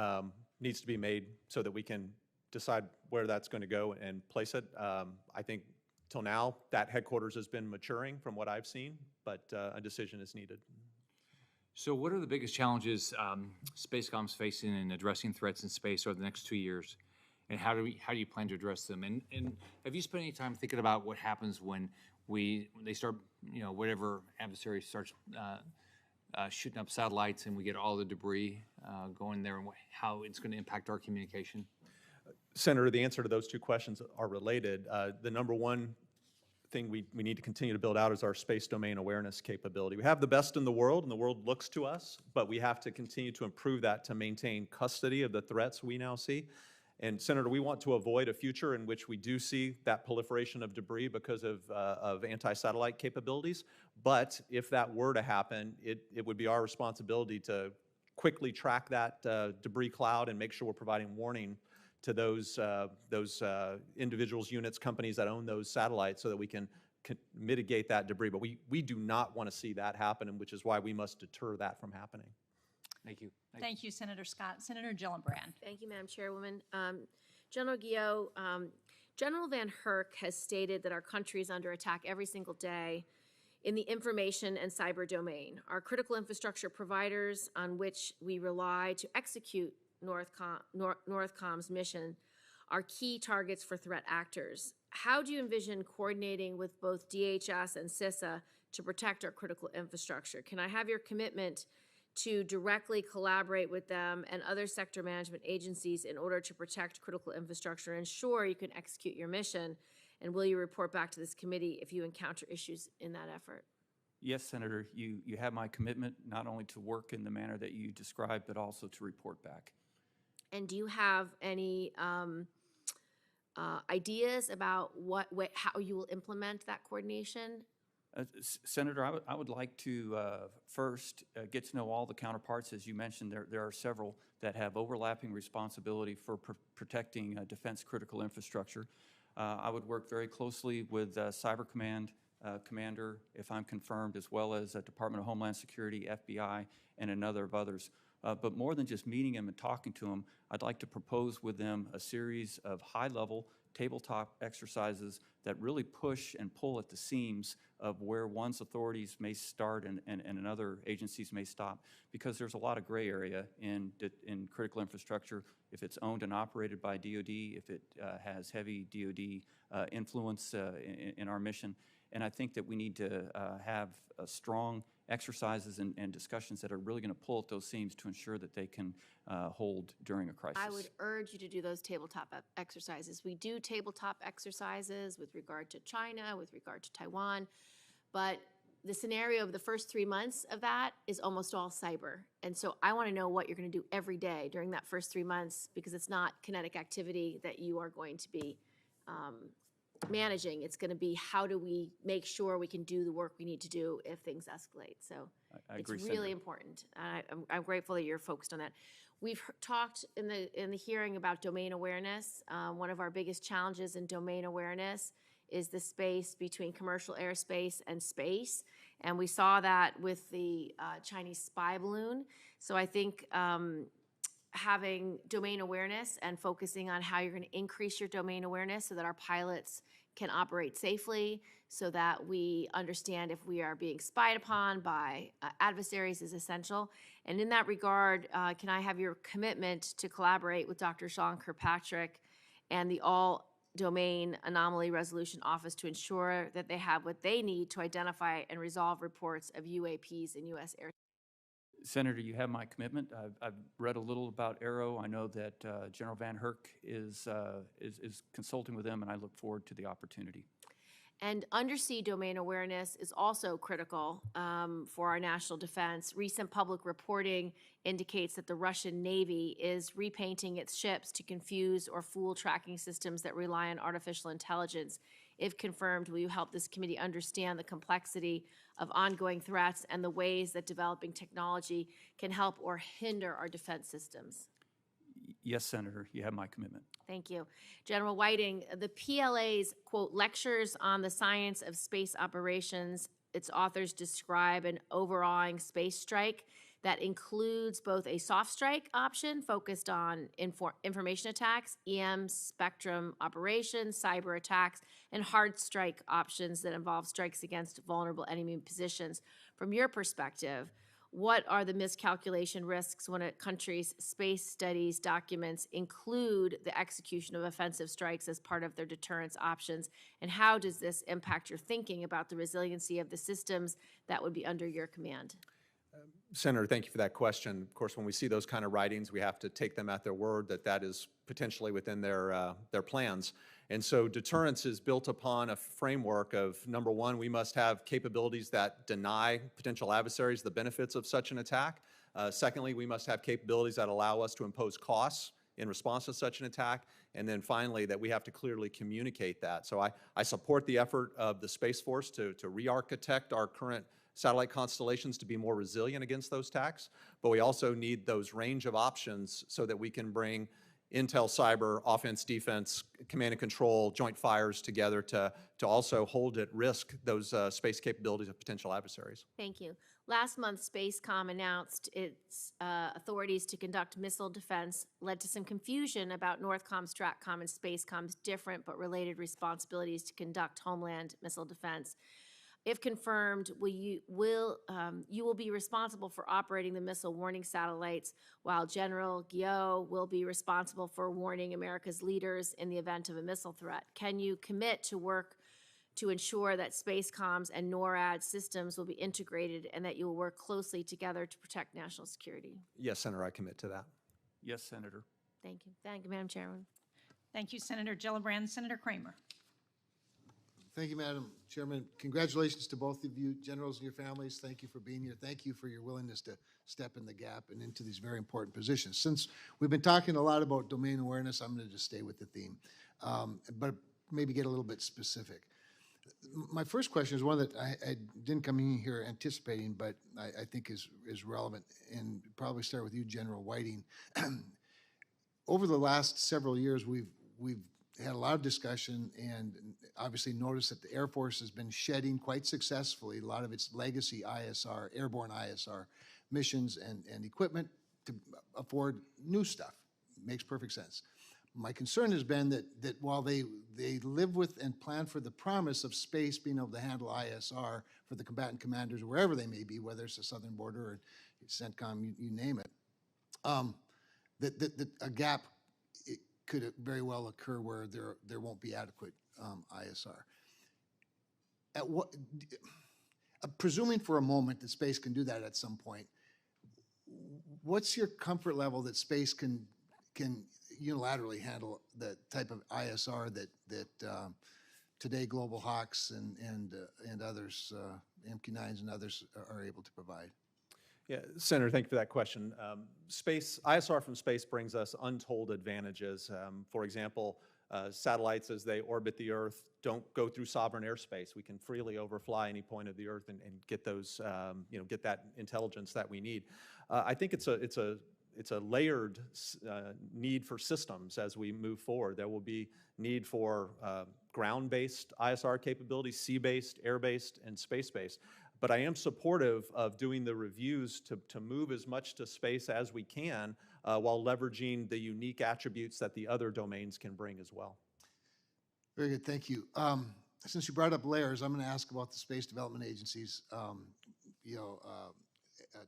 needs to be made so that we can decide where that's going to go and place it. I think till now, that headquarters has been maturing from what I've seen, but a decision is needed. So what are the biggest challenges SpaceCom's facing in addressing threats in space over the next 2 years? And how do you plan to address them? And have you spent any time thinking about what happens when they start, whatever adversary starts shooting up satellites and we get all the debris going there, and how it's going to impact our communication? Senator, the answer to those two questions are related. The #1 thing we need to continue to build out is our space domain awareness capability. We have the best in the world, and the world looks to us, but we have to continue to improve that to maintain custody of the threats we now see. And Senator, we want to avoid a future in which we do see that proliferation of debris because of anti-satellite capabilities. But if that were to happen, it would be our responsibility to quickly track that debris cloud and make sure we're providing warning to those individuals, units, companies that own those satellites so that we can mitigate that debris. But we do not want to see that happen, and which is why we must deter that from happening. Thank you. Thank you, Senator Scott. Senator Gillibrand. Thank you, Madam Chairwoman. General Guillot, General Van Herk has stated that our country is under attack every single day in the information and cyber domain. Our critical infrastructure providers on which we rely to execute NORTHCOM's mission are key targets for threat actors. How do you envision coordinating with both DHS and CISA to protect our critical infrastructure? Can I have your commitment to directly collaborate with them and other sector management agencies in order to protect critical infrastructure and ensure you can execute your mission? And will you report back to this committee if you encounter issues in that effort? Yes, Senator, you have my commitment not only to work in the manner that you described, but also to report back. And do you have any ideas about how you will implement that coordination? Senator, I would like to first get to know all the counterparts. As you mentioned, there are several that have overlapping responsibility for protecting defense critical infrastructure. I would work very closely with Cyber Command Commander, if I'm confirmed, as well as Department of Homeland Security, FBI, and another of others. But more than just meeting them and talking to them, I'd like to propose with them a series of high-level tabletop exercises that really push and pull at the seams of where one's authorities may start and another agencies may stop, because there's a lot of gray area in critical infrastructure. If it's owned and operated by DoD, if it has heavy DoD influence in our mission. And I think that we need to have strong exercises and discussions that are really going to pull at those seams to ensure that they can hold during a crisis. I would urge you to do those tabletop exercises. We do tabletop exercises with regard to China, with regard to Taiwan, but the scenario of the first 3 months of that is almost all cyber. And so I want to know what you're going to do every day during that first 3 months, because it's not kinetic activity that you are going to be managing. It's going to be how do we make sure we can do the work we need to do if things escalate. So I it's agree, really Senator. important. I'm grateful that you're focused on that. We've talked in the hearing about domain awareness. One of our biggest challenges in domain awareness is the space between commercial airspace and space. And we saw that with the Chinese spy balloon. So I think having domain awareness and focusing on how you're going to increase your domain awareness so that our pilots can operate safely, so that we understand if we are being spied upon by adversaries is essential. And in that regard, can I have your commitment to collaborate with Dr. Sean Kirkpatrick and the All-Domain Anomaly Resolution Office to ensure that they have what they need to identify and resolve reports of UAPs in U.S. air? Senator, you have my commitment. I've read a little about Aero. I know that General Van Herk is consulting with them, and I look forward to the opportunity. And undersea domain awareness is also critical for our national defense. Recent public reporting indicates that the Russian Navy is repainting its ships to confuse or fool tracking systems that rely on artificial intelligence. If confirmed, will you help this committee understand the complexity of ongoing threats and the ways that developing technology can help or hinder our defense systems? Yes, Senator, you have my commitment. Thank you. General Whiting, the PLA's, quote, lectures on the science of space operations, its authors describe an overawing space strike that includes both a soft strike option focused on information attacks, EM spectrum operations, cyber attacks, and hard strike options that involve strikes against vulnerable enemy positions. From your perspective, what are the miscalculation risks when a country's space studies documents include the execution of offensive strikes as part of their deterrence options? And how does this impact your thinking about the resiliency of the systems that would be under your command? Senator, thank you for that question. Of course, when we see those kind of writings, we have to take them at their word that that is potentially within their plans. And so deterrence is built upon a framework of, number one, we must have capabilities that deny potential adversaries the benefits of such an attack. Secondly, we must have capabilities that allow us to impose costs in response to such an attack. And then finally, that we have to clearly communicate that. So I support the effort of the Space Force to re-architect our current satellite constellations to be more resilient against those attacks, but we also need those range of options so that we can bring intel, cyber, offense, defense, command and control, joint fires together to also hold at risk those space capabilities of potential adversaries. Thank you. Last month, Spacecom announced its authorities to conduct missile defense led to some confusion about Northcom, Stratcom, and Spacecom's different but related responsibilities to conduct homeland missile defense. If confirmed, you will be responsible for operating the missile warning satellites, while General Guillot will be responsible for warning America's leaders in the event of a missile threat. Can you commit to work to ensure that Spacecom's and NORAD systems will be integrated and that you will work closely together to protect national security? Yes, Senator, I commit to that. Yes, Senator. Thank you. Thank you, Madam Chairman. Thank you, Senator Gillibrand. Senator Kramer. Thank you, Madam Chairman. Congratulations to both of you, generals and your families. Thank you for being here. Thank you for your willingness to step in the gap and into these very important positions. Since we've been talking a lot about domain awareness, I'm going to just stay with the theme, but maybe get a little bit specific. My first question is one that I didn't come in here anticipating, but I think is relevant, and probably start with you, General Whiting. Over the last several years, we've had a lot of discussion and obviously noticed that the Air Force has been shedding quite successfully a lot of its legacy ISR, airborne ISR missions and equipment to afford new stuff. Makes perfect sense. My concern has been that while they live with and plan for the promise of space being able to handle ISR for the combatant commanders, wherever they may be, whether it's the southern border or CENTCOM, you name it, that a gap could very well occur where there won't be adequate ISR. At what, presuming for a moment that space can do that at some point, what's your comfort level that space can unilaterally handle the type of ISR that today Global Hawks and others, MQ-9s and others are able to provide? Yeah, Senator, thank you for that question. ISR from space brings us untold advantages. For example, satellites, as they orbit the Earth, don't go through sovereign airspace. We can freely overfly any point of the Earth and get those, get that intelligence that we need. I think it's a layered need for systems as we move forward. There will be need for ground-based ISR capabilities, sea-based, air-based, and space-based. But I am supportive of doing the reviews to move as much to space as we can while leveraging the unique attributes that the other domains can bring as well. Very good, thank you. Since you brought up layers, I'm going to ask about the Space Development Agency's,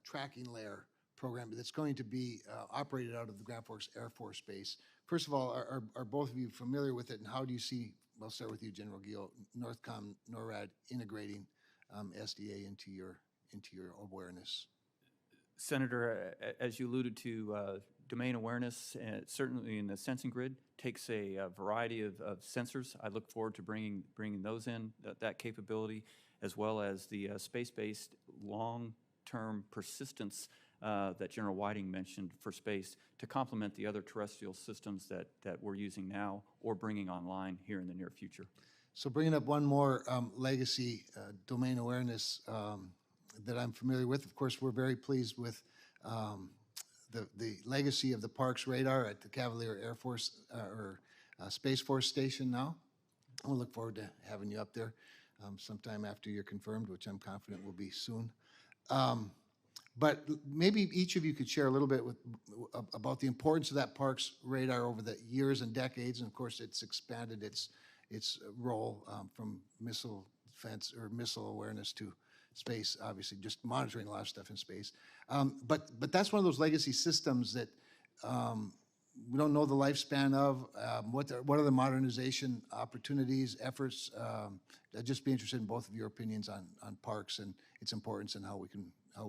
tracking layer program that's going to be operated out of the Grand Forks Air Force Base. First of all, are both of you familiar with it, and how do you see, I'll start with you, General Guillot, NORTHCOM, NORAD integrating SDA into your awareness? Senator, as you alluded to, domain awareness, certainly in the sensing grid, takes a variety of sensors. I look forward to bringing those in, that capability, as well as the space-based long-term persistence that General Whiting mentioned for space to complement the other terrestrial systems that we're using now or bringing online here in the near future. So bringing up one more legacy domain awareness that I'm familiar with, of course, we're very pleased with the legacy of the Parks radar at the Cavalier Air Force Space Force Station now. We'll look forward to having you up there sometime after you're confirmed, which I'm confident will be soon. But maybe each of you could share a little bit about the importance of that Parks radar over the years and decades, and of course it's expanded its role from missile defense or missile awareness to space, obviously just monitoring a lot of stuff in space. But that's one of those legacy systems that we don't know the lifespan of. What are the modernization opportunities, efforts? I'd just be interested in both of your opinions on Parks and its importance and how we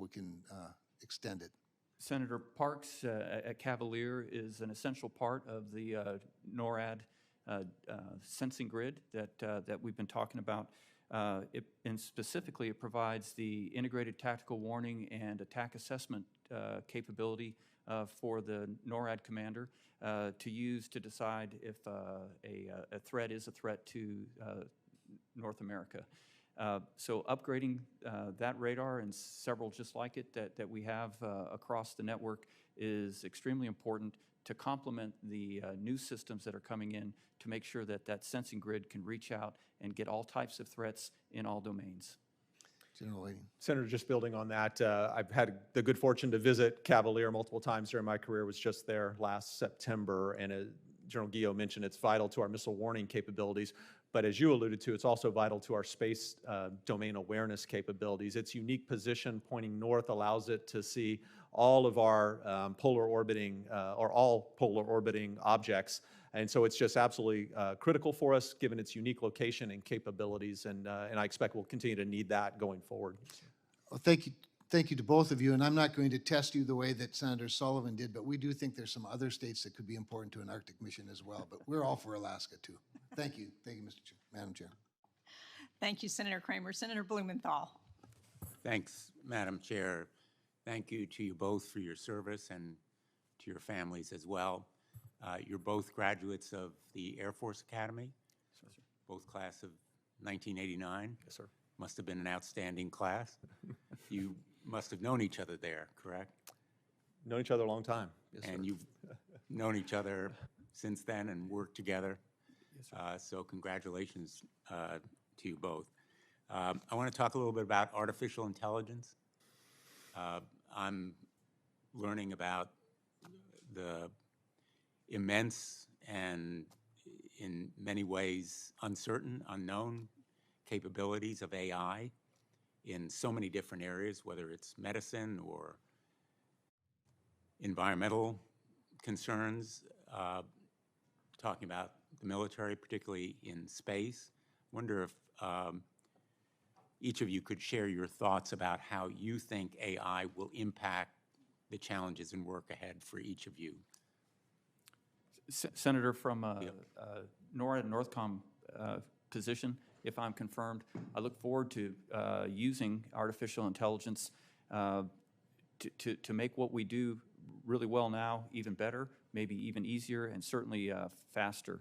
can extend it. Senator, Parks at Cavalier is an essential part of the NORAD sensing grid that we've been talking about. And specifically, it provides the integrated tactical warning and attack assessment capability for the NORAD commander to use to decide if a threat is a threat to North America. So upgrading that radar and several just like it that we have across the network is extremely important to complement the new systems that are coming in to make sure that that sensing grid can reach out and get all types of threats in all domains. General Whiting. Senator, just building on that, I've had the good fortune to visit Cavalier multiple times during my career. Was just there last September, and General Guillot mentioned it's vital to our missile warning capabilities. But as you alluded to, it's also vital to our space domain awareness capabilities. Its unique position pointing north allows it to see all of our polar orbiting or all polar orbiting objects. And so it's just absolutely critical for us given its unique location and capabilities. And I expect we'll continue to need that going forward. Well, thank you to both of you. And I'm not going to test you the way that Senator Sullivan did, but we do think there's some other states that could be important to an Arctic mission as well. But we're all for Alaska too. Thank you. Thank you, Madam Chair. Thank you, Senator Kramer. Senator Blumenthal. Thanks, Madam Chair. Thank you to you both for your service and to your families as well. You're both graduates of the Air Force Academy, both class of 1989. Yes, sir. Must have been an outstanding class. You must have known each other there, correct? Known each other a long time. Yes, and sir. You've known each other since then and worked together. Yes, sir. So congratulations to you both. I want to talk a little bit about artificial intelligence. I'm learning about the immense and in many ways uncertain, unknown capabilities of AI in so many different areas, whether it's medicine or environmental concerns, talking about the military, particularly in space. Wonder if each of you could share your thoughts about how you think AI will impact the challenges and work ahead for each of you. Senator, from NORAD and NORTHCOM position, if I'm confirmed, I look forward to using artificial intelligence to make what we do really well now even better, maybe even easier, and certainly faster.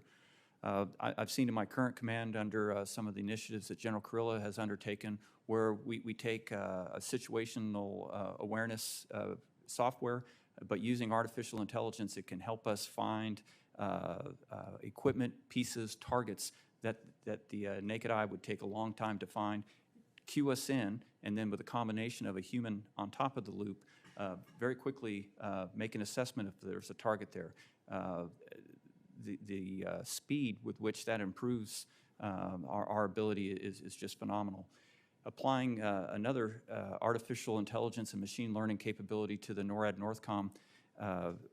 I've seen in my current command under some of the initiatives that General Kurilla has undertaken where we take a situational awareness software, but using artificial intelligence, it can help us find equipment, pieces, targets that the naked eye would take a long time to find, cue us in, and then with a combination of a human on top of the loop, very quickly make an assessment if there's a target there. The speed with which that improves our ability is just phenomenal. Applying another artificial intelligence and machine learning capability to the NORAD Northcom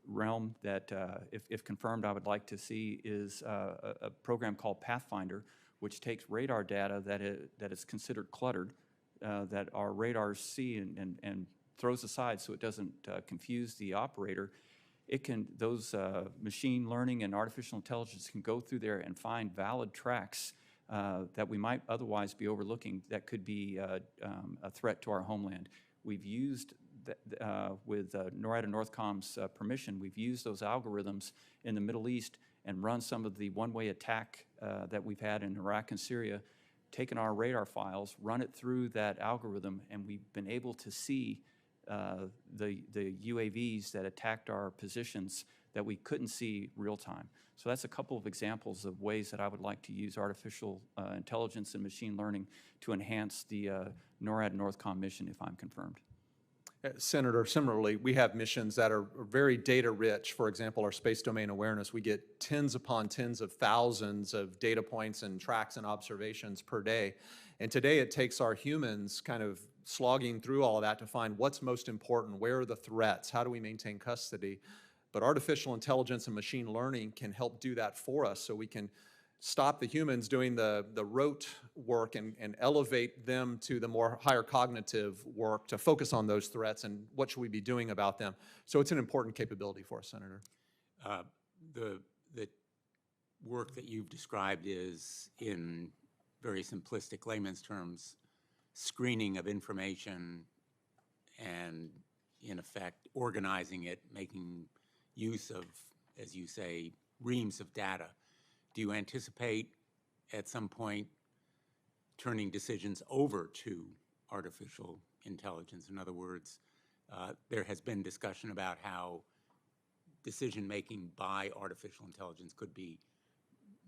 realm that, if confirmed, I would like to see is a program called Pathfinder, which takes radar data that is considered cluttered, that our radars see and throws aside so it doesn't confuse the operator. Those machine learning and artificial intelligence can go through there and find valid tracks that we might otherwise be overlooking that could be a threat to our homeland. We've used, with NORAD and Northcom's permission, we've used those algorithms in the Middle East and run some of the one-way attack that we've had in Iraq and Syria, taken our radar files, run it through that algorithm, and we've been able to see the UAVs that attacked our positions that we couldn't see real time. So that's a couple of examples of ways that I would like to use artificial intelligence and machine learning to enhance the NORAD Northcom mission if I'm confirmed. Senator, similarly, we have missions that are very data rich. For example, our space domain awareness, we get tens upon tens of thousands of data points and tracks and observations per day. And today it takes our humans kind of slogging through all of that to find what's most important, where are the threats, how do we maintain custody. But artificial intelligence and machine learning can help do that for us so we can stop the humans doing the rote work and elevate them to the more higher cognitive work to focus on those threats and what should we be doing about them. So it's an important capability for us, Senator. The work that you've described is, in very simplistic layman's terms, screening of information and, in effect, organizing it, making use of, as you say, reams of data. Do you anticipate at some point turning decisions over to artificial intelligence? In other words, there has been discussion about how decision-making by artificial intelligence could be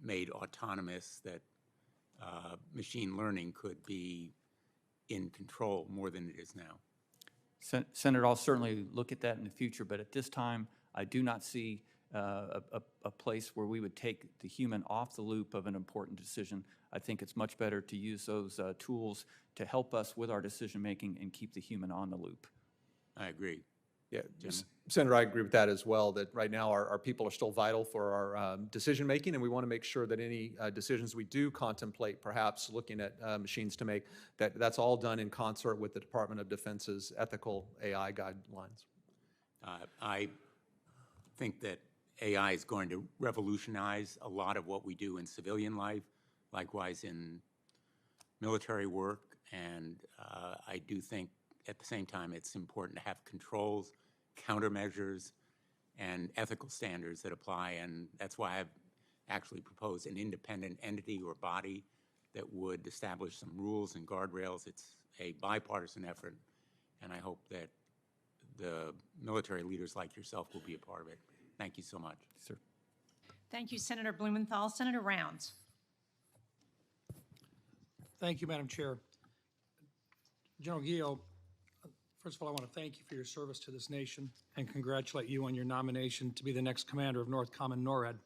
made autonomous, that machine learning could be in control more than it is now. Senator, I'll certainly look at that in the future, but at this time, I do not see a place where we would take the human off the loop of an important decision. I think it's much better to use those tools to help us with our decision-making and keep the human on the loop. I agree. Yeah, Senator, I agree with that as well, that right now our people are still vital for our decision-making, and we want to make sure that any decisions we do contemplate, perhaps looking at machines to make, that's all done in concert with the Department of Defense's ethical AI guidelines. I think that AI is going to revolutionize a lot of what we do in civilian life, likewise in military work, and I do think at the same time it's important to have controls, countermeasures, and ethical standards that apply, and that's why I've actually proposed an independent entity or body that would establish some rules and guardrails. It's a bipartisan effort, and I hope that the military leaders like yourself will be a part of it. Thank you so much. Sir. Thank you, Senator Blumenthal. Senator Rounds. Thank you, Madam Chair. General Guillot, first of all, I want to thank you for your service to this nation and congratulate you on your nomination to be the next commander of Northcom and NORAD.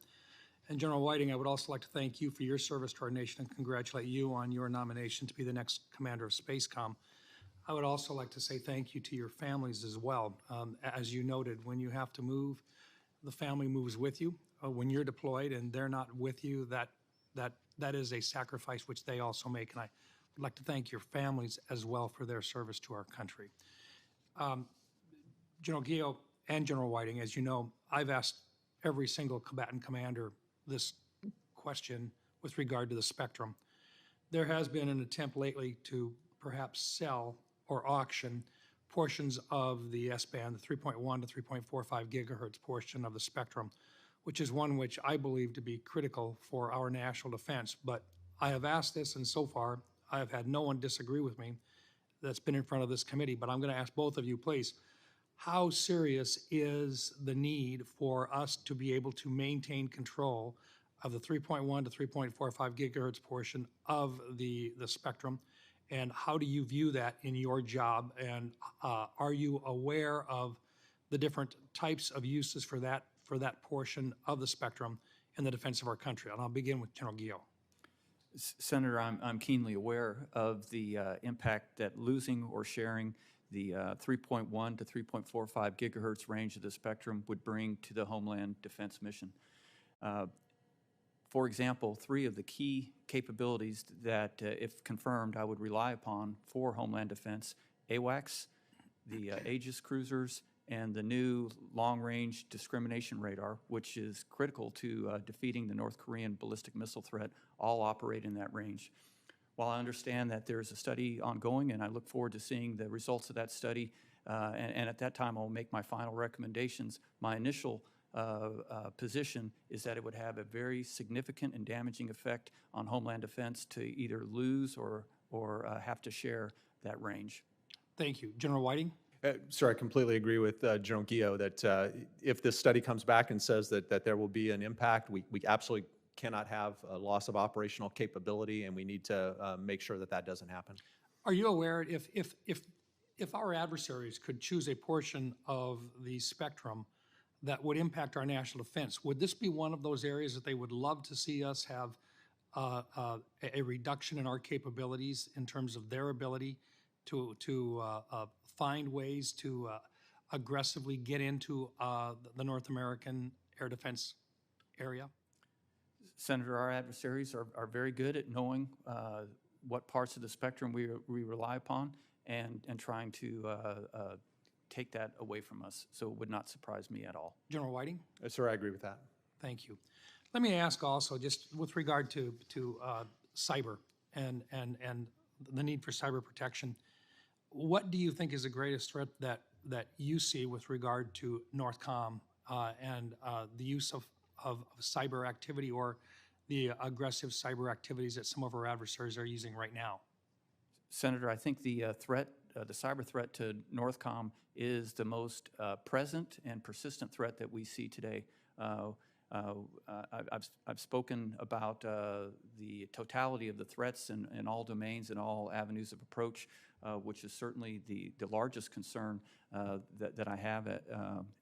And General Whiting, I would also like to thank you for your service to our nation and congratulate you on your nomination to be the next commander of SpaceCom. I would also like to say thank you to your families as well. As you noted, when you have to move, the family moves with you. When you're deployed and they're not with you, that is a sacrifice which they also make. And I would like to thank your families as well for their service to our country. General Guillot and General Whiting, as you know, I've asked every single combatant commander this question with regard to the spectrum. There has been an attempt lately to perhaps sell or auction portions of the S-band, the 3.1 to 3.45 gigahertz portion of the spectrum, which is one which I believe to be critical for our national defense. But I have asked this, and so far, I have had no one disagree with me that's been in front of this committee, but I'm going to ask both of you, please. How serious is the need for us to be able to maintain control of the 3.1 to 3.45 gigahertz portion of the spectrum? And how do you view that in your job? And are you aware of the different types of uses for that portion of the spectrum in the defense of our country? And I'll begin with General Guillot. Senator, I'm keenly aware of the impact that losing or sharing the 3.1 to 3.45 gigahertz range of the spectrum would bring to the Homeland Defense mission. For example, 3 of the key capabilities that, if confirmed, I would rely upon for Homeland Defense: AWACS, the Aegis cruisers, and the new long-range discrimination radar, which is critical to defeating the North Korean ballistic missile threat, all operate in that range. While I understand that there is a study ongoing, and I look forward to seeing the results of that study, and at that time I'll make my final recommendations, my initial position is that it would have a very significant and damaging effect on Homeland Defense to either lose or have to share that range. Thank you. General Whiting? Sir, I completely agree with General Guillot that if this study comes back and says that there will be an impact, we absolutely cannot have a loss of operational capability, and we need to make sure that that doesn't happen. Are you aware if our adversaries could choose a portion of the spectrum that would impact our national defense, would this be one of those areas that they would love to see us have a reduction in our capabilities in terms of their ability to find ways to aggressively get into the North American air defense area? Senator, our adversaries are very good at knowing what parts of the spectrum we rely upon and trying to take that away from us. So it would not surprise me at all. General Whiting? Sir, I agree with that. Thank you. Let me ask also, just with regard to cyber and the need for cyber protection, what do you think is the greatest threat that you see with regard to NORTHCOM and the use of cyber activity or the aggressive cyber activities that some of our adversaries are using right now? Senator, I think the cyber threat to NORTHCOM is the most present and persistent threat that we see today. I've spoken about the totality of the threats in all domains and all avenues of approach, which is certainly the largest concern that I have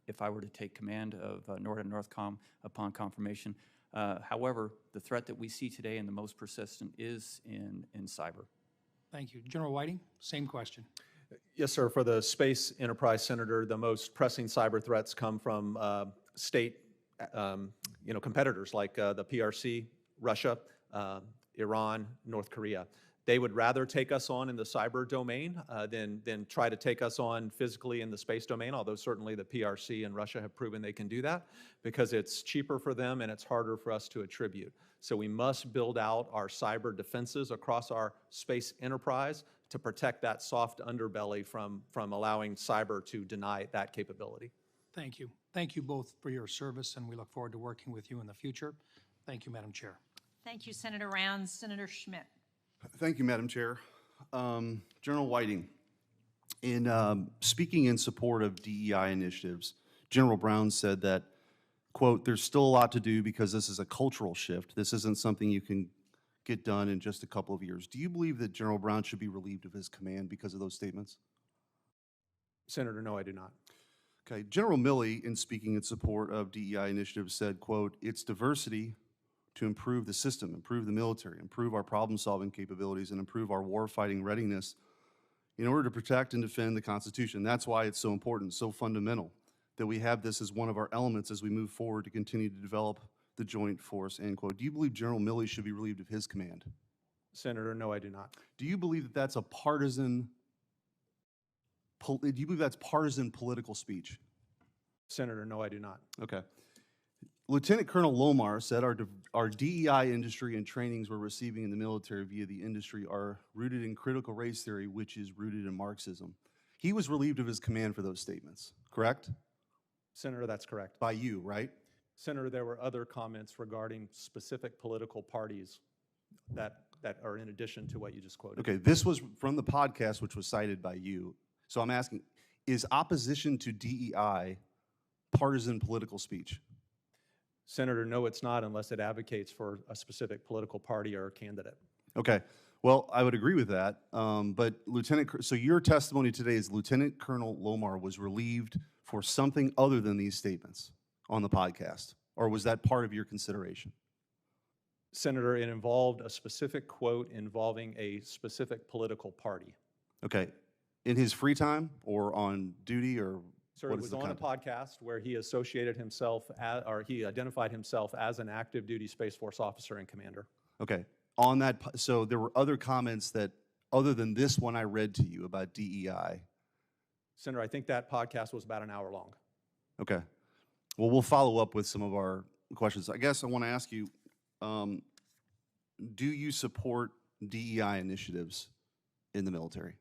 if I were to take command of NORAD and NORTHCOM upon confirmation. However, the threat that we see today and the most persistent is in cyber. Thank you. General Whiting, same question. Yes, sir. For the space enterprise, Senator, the most pressing cyber threats come from state competitors like the PRC, Russia, Iran, North Korea. They would rather take us on in the cyber domain than try to take us on physically in the space domain, although certainly the PRC and Russia have proven they can do that because it's cheaper for them and it's harder for us to attribute. So we must build out our cyber defenses across our space enterprise to protect that soft underbelly from allowing cyber to deny that capability. Thank you. Thank you both for your service, and we look forward to working with you in the future. Thank you, Madam Chair. Thank you, Senator Rounds. Senator Schmidt. Thank you, Madam Chair. General Whiting, in speaking in support of DEI initiatives, General Brown said that, quote, "There's still a lot to do because this is a cultural shift. This isn't something you can get done in just a couple of years." Do you believe that General Brown should be relieved of his command because of those statements? Senator, no, I do not. Okay. General Milley, in speaking in support of DEI initiatives, said, quote, "It's diversity to improve the system, improve the military, improve our problem-solving capabilities, and improve our war-fighting readiness in order to protect and defend the Constitution. That's why it's so important, so fundamental, that we have this as one of our elements as we move forward to continue to develop the joint force," end quote. Do you believe General Milley should be relieved of his command? Senator, no, I do not. Do you believe that that's a partisan, do you believe that's partisan political speech? Senator, no, I do not. Okay. Lieutenant Colonel Lomar said our DEI industry and trainings we're receiving in the military via the industry are rooted in critical race theory, which is rooted in Marxism. He was relieved of his command for those statements, correct? Senator, that's correct. By you, right? Senator, there were other comments regarding specific political parties that are in addition to what you just quoted. Okay, this was from the podcast, which was cited by you. So I'm asking, is opposition to DEI partisan political speech? Senator, no, it's not unless it advocates for a specific political party or candidate. Okay, well, I would agree with that, but so your testimony today is Lieutenant Colonel Lomar was relieved for something other than these statements on the podcast, or was that part of your consideration? Senator, it involved a specific quote involving a specific political party. Okay, in his free time or on duty, or Sir, what it is was the on a context? podcast where he associated himself, or he identified himself as an active duty Space Force officer and commander. Okay, on that, so there were other comments that, other than this one I read to you about DEI. Senator, I think that podcast was about an hour long. Okay, well, we'll follow up with some of our questions. I guess I want to ask you, do you support DEI initiatives in the military?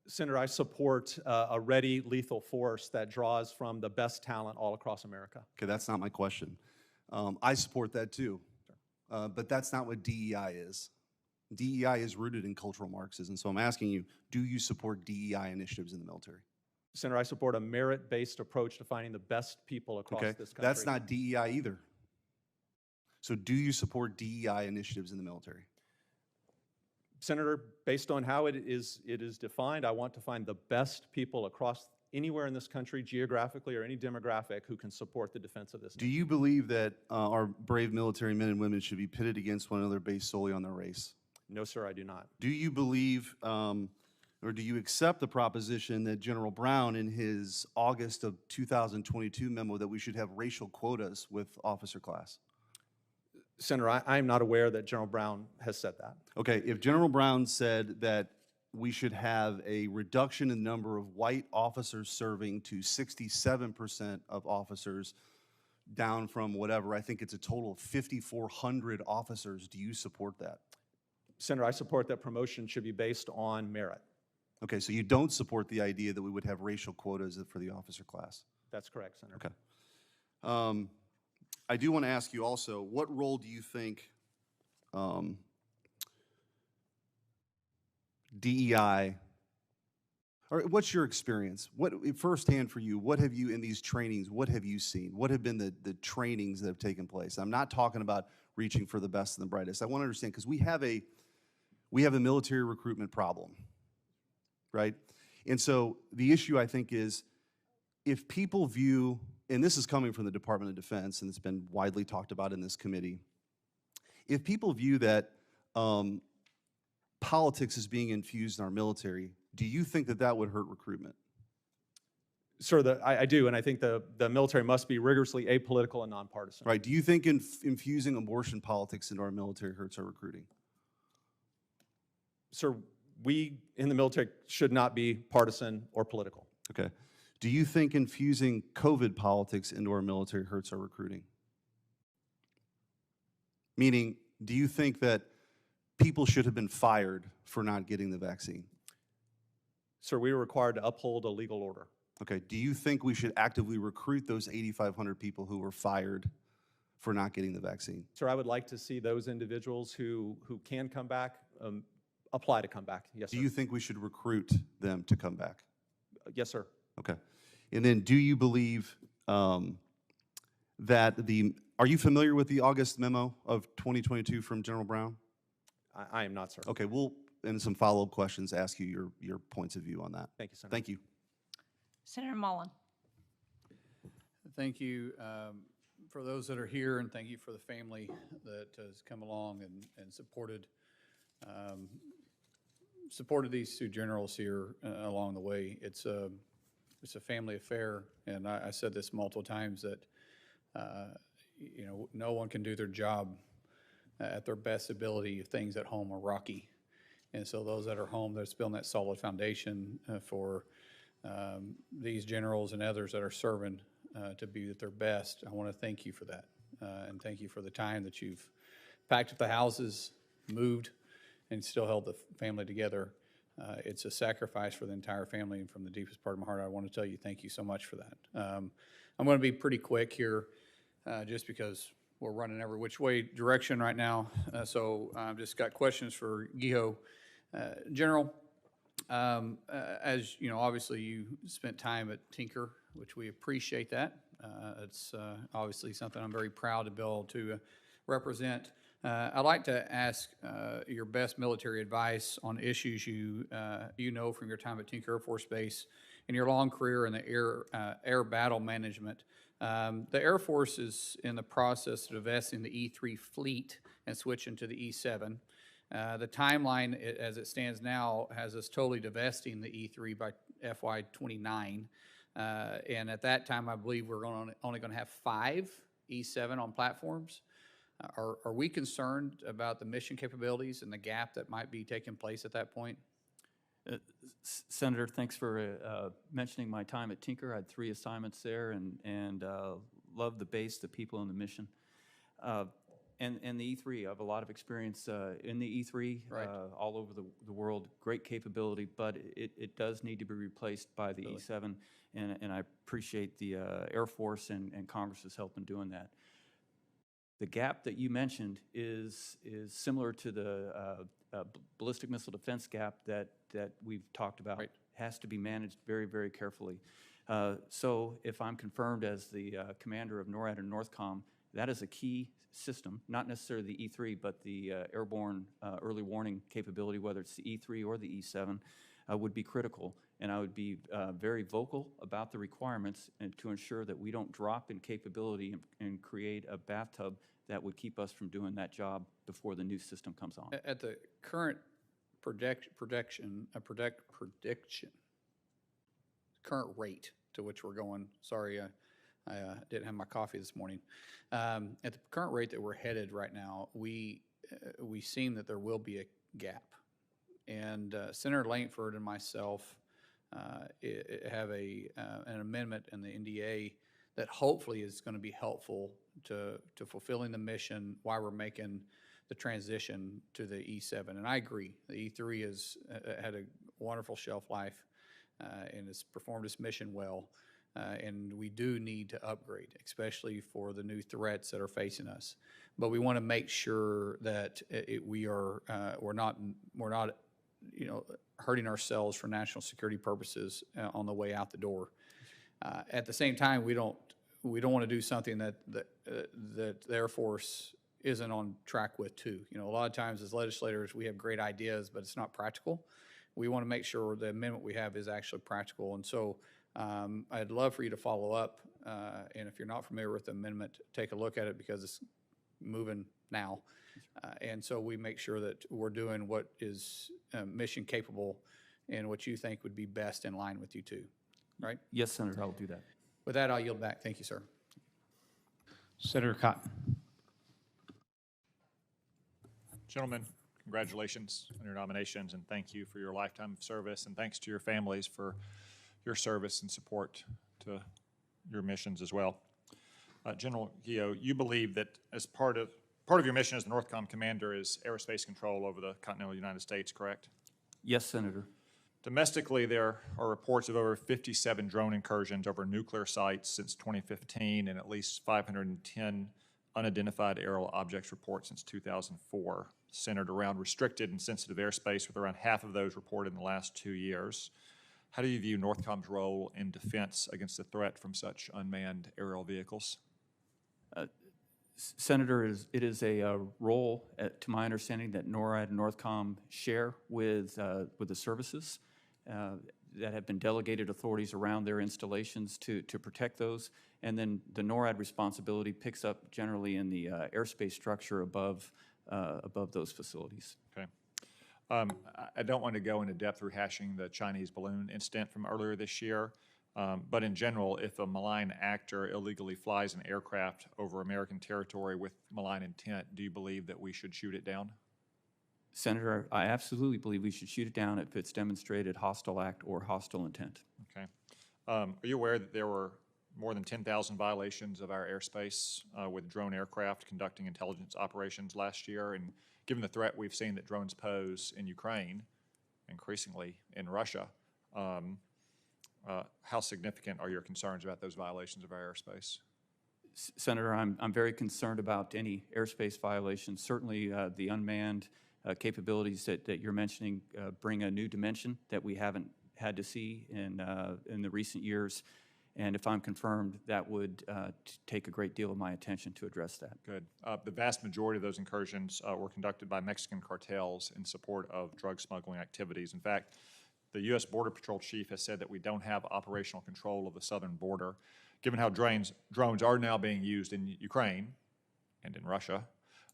Senator, I support a ready lethal force that draws from the best talent all across America. Okay, that's not my question. I support that too, but that's not what DEI is. DEI is rooted in cultural Marxism, so I'm asking you, do you support DEI initiatives in the military? Senator, I support a merit-based approach to finding the best people across Okay, this country. that's not DEI either. So do you support DEI initiatives in the military? Senator, based on how it is defined, I want to find the best people across anywhere in this country, geographically or any demographic, who can support the defense of this Do nation. you believe that our brave military men and women should be pitted against one another based solely on their race? No, sir, I do not. Do you believe, or do you accept the proposition that General Brown, in his August of 2022 memo, that we should have racial quotas with officer class? Senator, I am not aware that General Brown has said that. Okay, if General Brown said that we should have a reduction in the number of white officers serving to 67% of officers, down from whatever, I think it's a total of 5,400 officers, do you support that? Senator, I support that promotion should be based on merit. Okay, so you don't support the idea that we would have racial quotas for the officer class? That's correct, Senator. Okay. I do want to ask you also, what role do you think DEI, or what's your experience? What, firsthand for you, what have you, in these trainings, what have you seen? What have been the trainings that have taken place? I'm not talking about reaching for the best and the brightest. I want to understand, because we have a military recruitment problem, right? And so the issue, I think, is if people view, and this is coming from the Department of Defense, and it's been widely talked about in this committee, if people view that politics is being infused in our military, do you think that that would hurt recruitment? Sir, I do, and I think the military must be rigorously apolitical and nonpartisan. Right. Do you think infusing abortion politics into our military hurts our recruiting? Sir, we in the military should not be partisan or political. Okay. Do you think infusing COVID politics into our military hurts our recruiting? Meaning, do you think that people should have been fired for not getting the vaccine? Sir, we are required to uphold a legal order. Okay. Do you think we should actively recruit those 8,500 people who were fired for not getting the vaccine? Sir, I would like to see those individuals who can come back apply to come back. Yes, sir. Do you think we should recruit them to come back? Yes, sir. Okay. And then do you believe that are you familiar with the August memo of 2022 from General Brown? I am not, sir. Okay, we'll, in some follow-up questions, ask you your points of view on that. Thank you, Senator. Thank you. Senator Mullen. Thank you for those that are here, and thank you for the family that has come along and supported these two generals here along the way. It's a family affair, and I said this multiple times that no one can do their job at their best ability if things at home are rocky. And so those that are home, that's building that solid foundation for these generals and others that are serving to be at their best. I want to thank you for that, and thank you for the time that you've packed up the houses, moved, and still held the family together. It's a sacrifice for the entire family, and from the deepest part of my heart, I want to tell you thank you so much for that. I'm going to be pretty quick here. just because we're running every which way direction right now. So I've just got questions for Guillot. General, as you know, obviously you spent time at Tinker, which we appreciate that. It's obviously something I'm very proud to be able to represent. I'd like to ask your best military advice on issues you know from your time at Tinker Air Force Base and your long career in the air battle management. The Air Force is in the process of divesting the E-3 fleet and switching to the E-7. The timeline, as it stands now, has us totally divesting the E-3 by FY29. And at that time, I believe we're only going to have 5 E-7 on platforms. Are we concerned about the mission capabilities and the gap that might be taking place at that point? Senator, thanks for mentioning my time at Tinker. I had 3 assignments there and loved the base, the people, and the mission. And the E-3, I have a lot of experience in the E-3 Right. all over the world. Great capability, but it does need to be replaced by the E-7, and I appreciate the Air Force and Congress's help in doing that. The gap that you mentioned is similar to the ballistic missile defense gap that we've talked about. Right. Has to be managed very, very carefully. So if I'm confirmed as the commander of NORAD and NORTHCOM, that is a key system, not necessarily the E-3, but the airborne early warning capability, whether it's the E-3 or the E-7, would be critical. And I would be very vocal about the requirements and to ensure that we don't drop in capability and create a bathtub that would keep us from doing that job before the new system comes on. At the current current rate to which we're going, sorry, I didn't have my coffee this morning. At the current rate that we're headed right now, we seem that there will be a gap. And Senator Langford and myself have an amendment in the NDA that hopefully is going to be helpful to fulfilling the mission while we're making the transition to the E-7. And I agree, the E-3 has had a wonderful shelf life and has performed its mission well. And we do need to upgrade, especially for the new threats that are facing us. But we want to make sure that we're not hurting ourselves for national security purposes on the way out the door. At the same time, we don't want to do something that the Air Force isn't on track with too. You know, a lot of times as legislators, we have great ideas, but it's not practical. We want to make sure the amendment we have is actually practical. And so I'd love for you to follow up. And if you're not familiar with the amendment, take a look at it because it's moving now. And so we make sure that we're doing what is mission capable and what you think would be best in line with you too, right? Yes, Senator, I'll do that. With that, I'll yield back. Thank you, sir. Senator Cotton. Gentlemen, congratulations on your nominations, and thank you for your lifetime of service, and thanks to your families for your service and support to your missions as well. General Guillot, you believe that as part of your mission as the NORTHCOM commander is aerospace control over the continental United States, correct? Yes, Senator. Domestically, there are reports of over 57 drone incursions over nuclear sites since 2015 and at least 510 unidentified aerial objects reports since 2004, centered around restricted and sensitive airspace, with around half of those reported in the last 2 years. How do you view NORTHCOM's role in defense against the threat from such unmanned aerial vehicles? Senator, it is a role, to my understanding, that NORAD and NORTHCOM share with the services that have been delegated authorities around their installations to protect those. And then the NORAD responsibility picks up generally in the airspace structure above those facilities. Okay. I don't want to go into depth rehashing the Chinese balloon incident from earlier this year, but in general, if a malign actor illegally flies an aircraft over American territory with malign intent, do you believe that we should shoot it down? Senator, I absolutely believe we should shoot it down if it's demonstrated hostile act or hostile intent. Okay. Are you aware that there were more than 10,000 violations of our airspace with drone aircraft conducting intelligence operations last year? And given the threat we've seen that drones pose in Ukraine, increasingly in Russia, how significant are your concerns about those violations of our airspace? Senator, I'm very concerned about any airspace violations. Certainly, the unmanned capabilities that you're mentioning bring a new dimension that we haven't had to see in the recent years. And if I'm confirmed, that would take a great deal of my attention to address that. Good. The vast majority of those incursions were conducted by Mexican cartels in support of drug smuggling activities. In fact, the U.S. Border Patrol chief has said that we don't have operational control of the southern border. Given how drones are now being used in Ukraine and in Russia,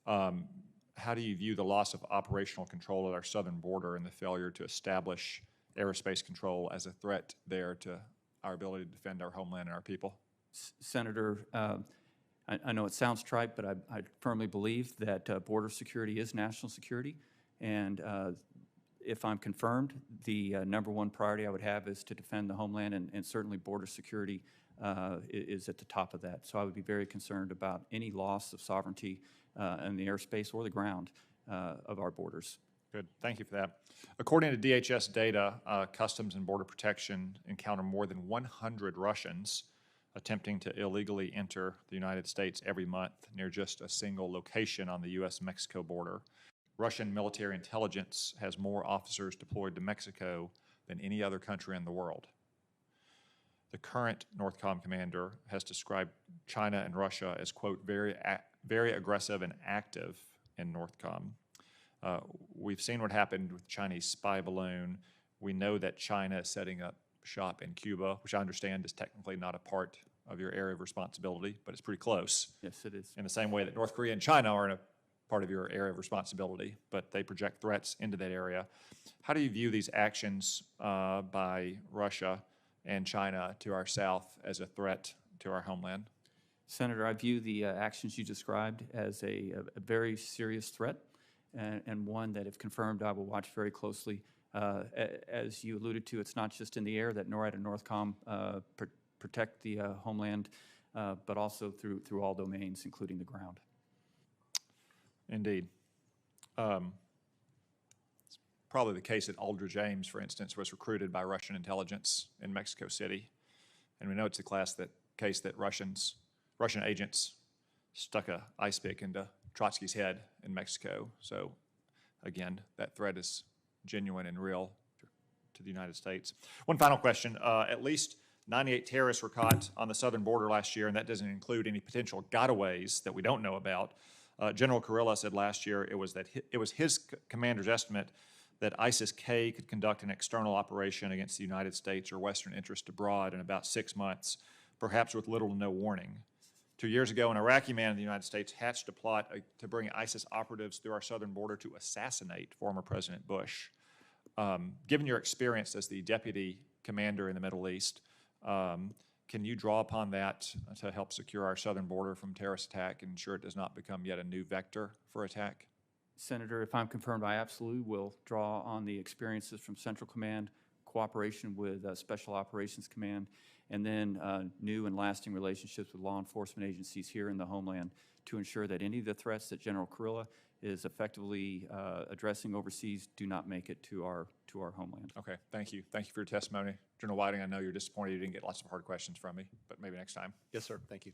how do you view the loss of operational control at our southern border and the failure to establish aerospace control as a threat there to our ability to defend our homeland and our people? Senator, I know it sounds trite, but I firmly believe that border security is national security. And if I'm confirmed, the number one priority I would have is to defend the homeland, and certainly border security is at the top of that. So I would be very concerned about any loss of sovereignty in the airspace or the ground of our borders. Good. Thank you for that. According to DHS data, Customs and Border Protection encounter more than 100 Russians attempting to illegally enter the United States every month near just a single location on the U.S.-Mexico border. Russian military intelligence has more officers deployed to Mexico than any other country in the world. The current NORTHCOM commander has described China and Russia as, quote, very aggressive and active in NORTHCOM. We've seen what happened with the Chinese spy balloon. We know that China is setting up shop in Cuba, which I understand is technically not a part of your area of responsibility, but it's pretty close. Yes, it is. In the same way that North Korea and China are in a part of your area of responsibility, but they project threats into that area. How do you view these actions by Russia and China to our south as a threat to our homeland? Senator, I view the actions you described as a very serious threat, and one that, if confirmed, I will watch very closely. As you alluded to, it's not just in the air that NORAD and NORTHCOM protect the homeland, but also through all domains, including the ground. Indeed. It's probably the case that Aldrich Ames, for instance, was recruited by Russian intelligence in Mexico City. And we know it's the case that Russian agents stuck a ice pick into Trotsky's head in Mexico. So again, that threat is genuine and real to the United States. One final question. At least 98 terrorists were caught on the southern border last year, and that doesn't include any potential gotaways that we don't know about. General Kurilla said last year it was his commander's estimate that ISIS-K could conduct an external operation against the United States or Western interests abroad in about 6 months, perhaps with little to no warning. 2 years ago, an Iraqi man in the United States hatched a plot to bring ISIS operatives through our southern border to assassinate former President Bush. Given your experience as the deputy commander in the Middle East, can you draw upon that to help secure our southern border from terrorist attack and ensure it does not become yet a new vector for attack? Senator, if I'm confirmed, I absolutely will draw on the experiences from Central Command, cooperation with Special Operations Command, and then new and lasting relationships with law enforcement agencies here in the homeland to ensure that any of the threats that General Kurilla is effectively addressing overseas do not make it to our homeland. Okay, thank you. Thank you for your testimony. General Whiting, I know you're disappointed you didn't get lots of hard questions from me, but maybe next time. Yes, sir. Thank you.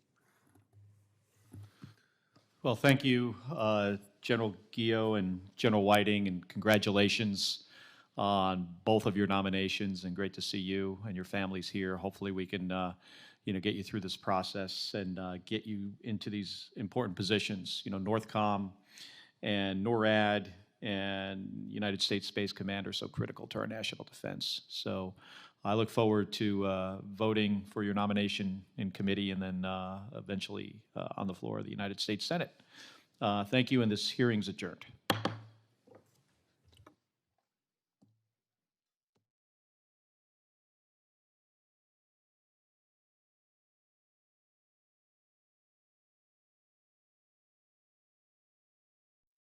Well, thank you, General Guillot and General Whiting, and congratulations on both of your nominations, and great to see you and your families here. Hopefully we can get you through this process and get you into these important positions. NORTHCOM and NORAD and United States Space Command are so critical to our national defense. So I look forward to voting for your nomination in committee and then eventually on the floor of the United States Senate. Thank you, and this hearing's adjourned.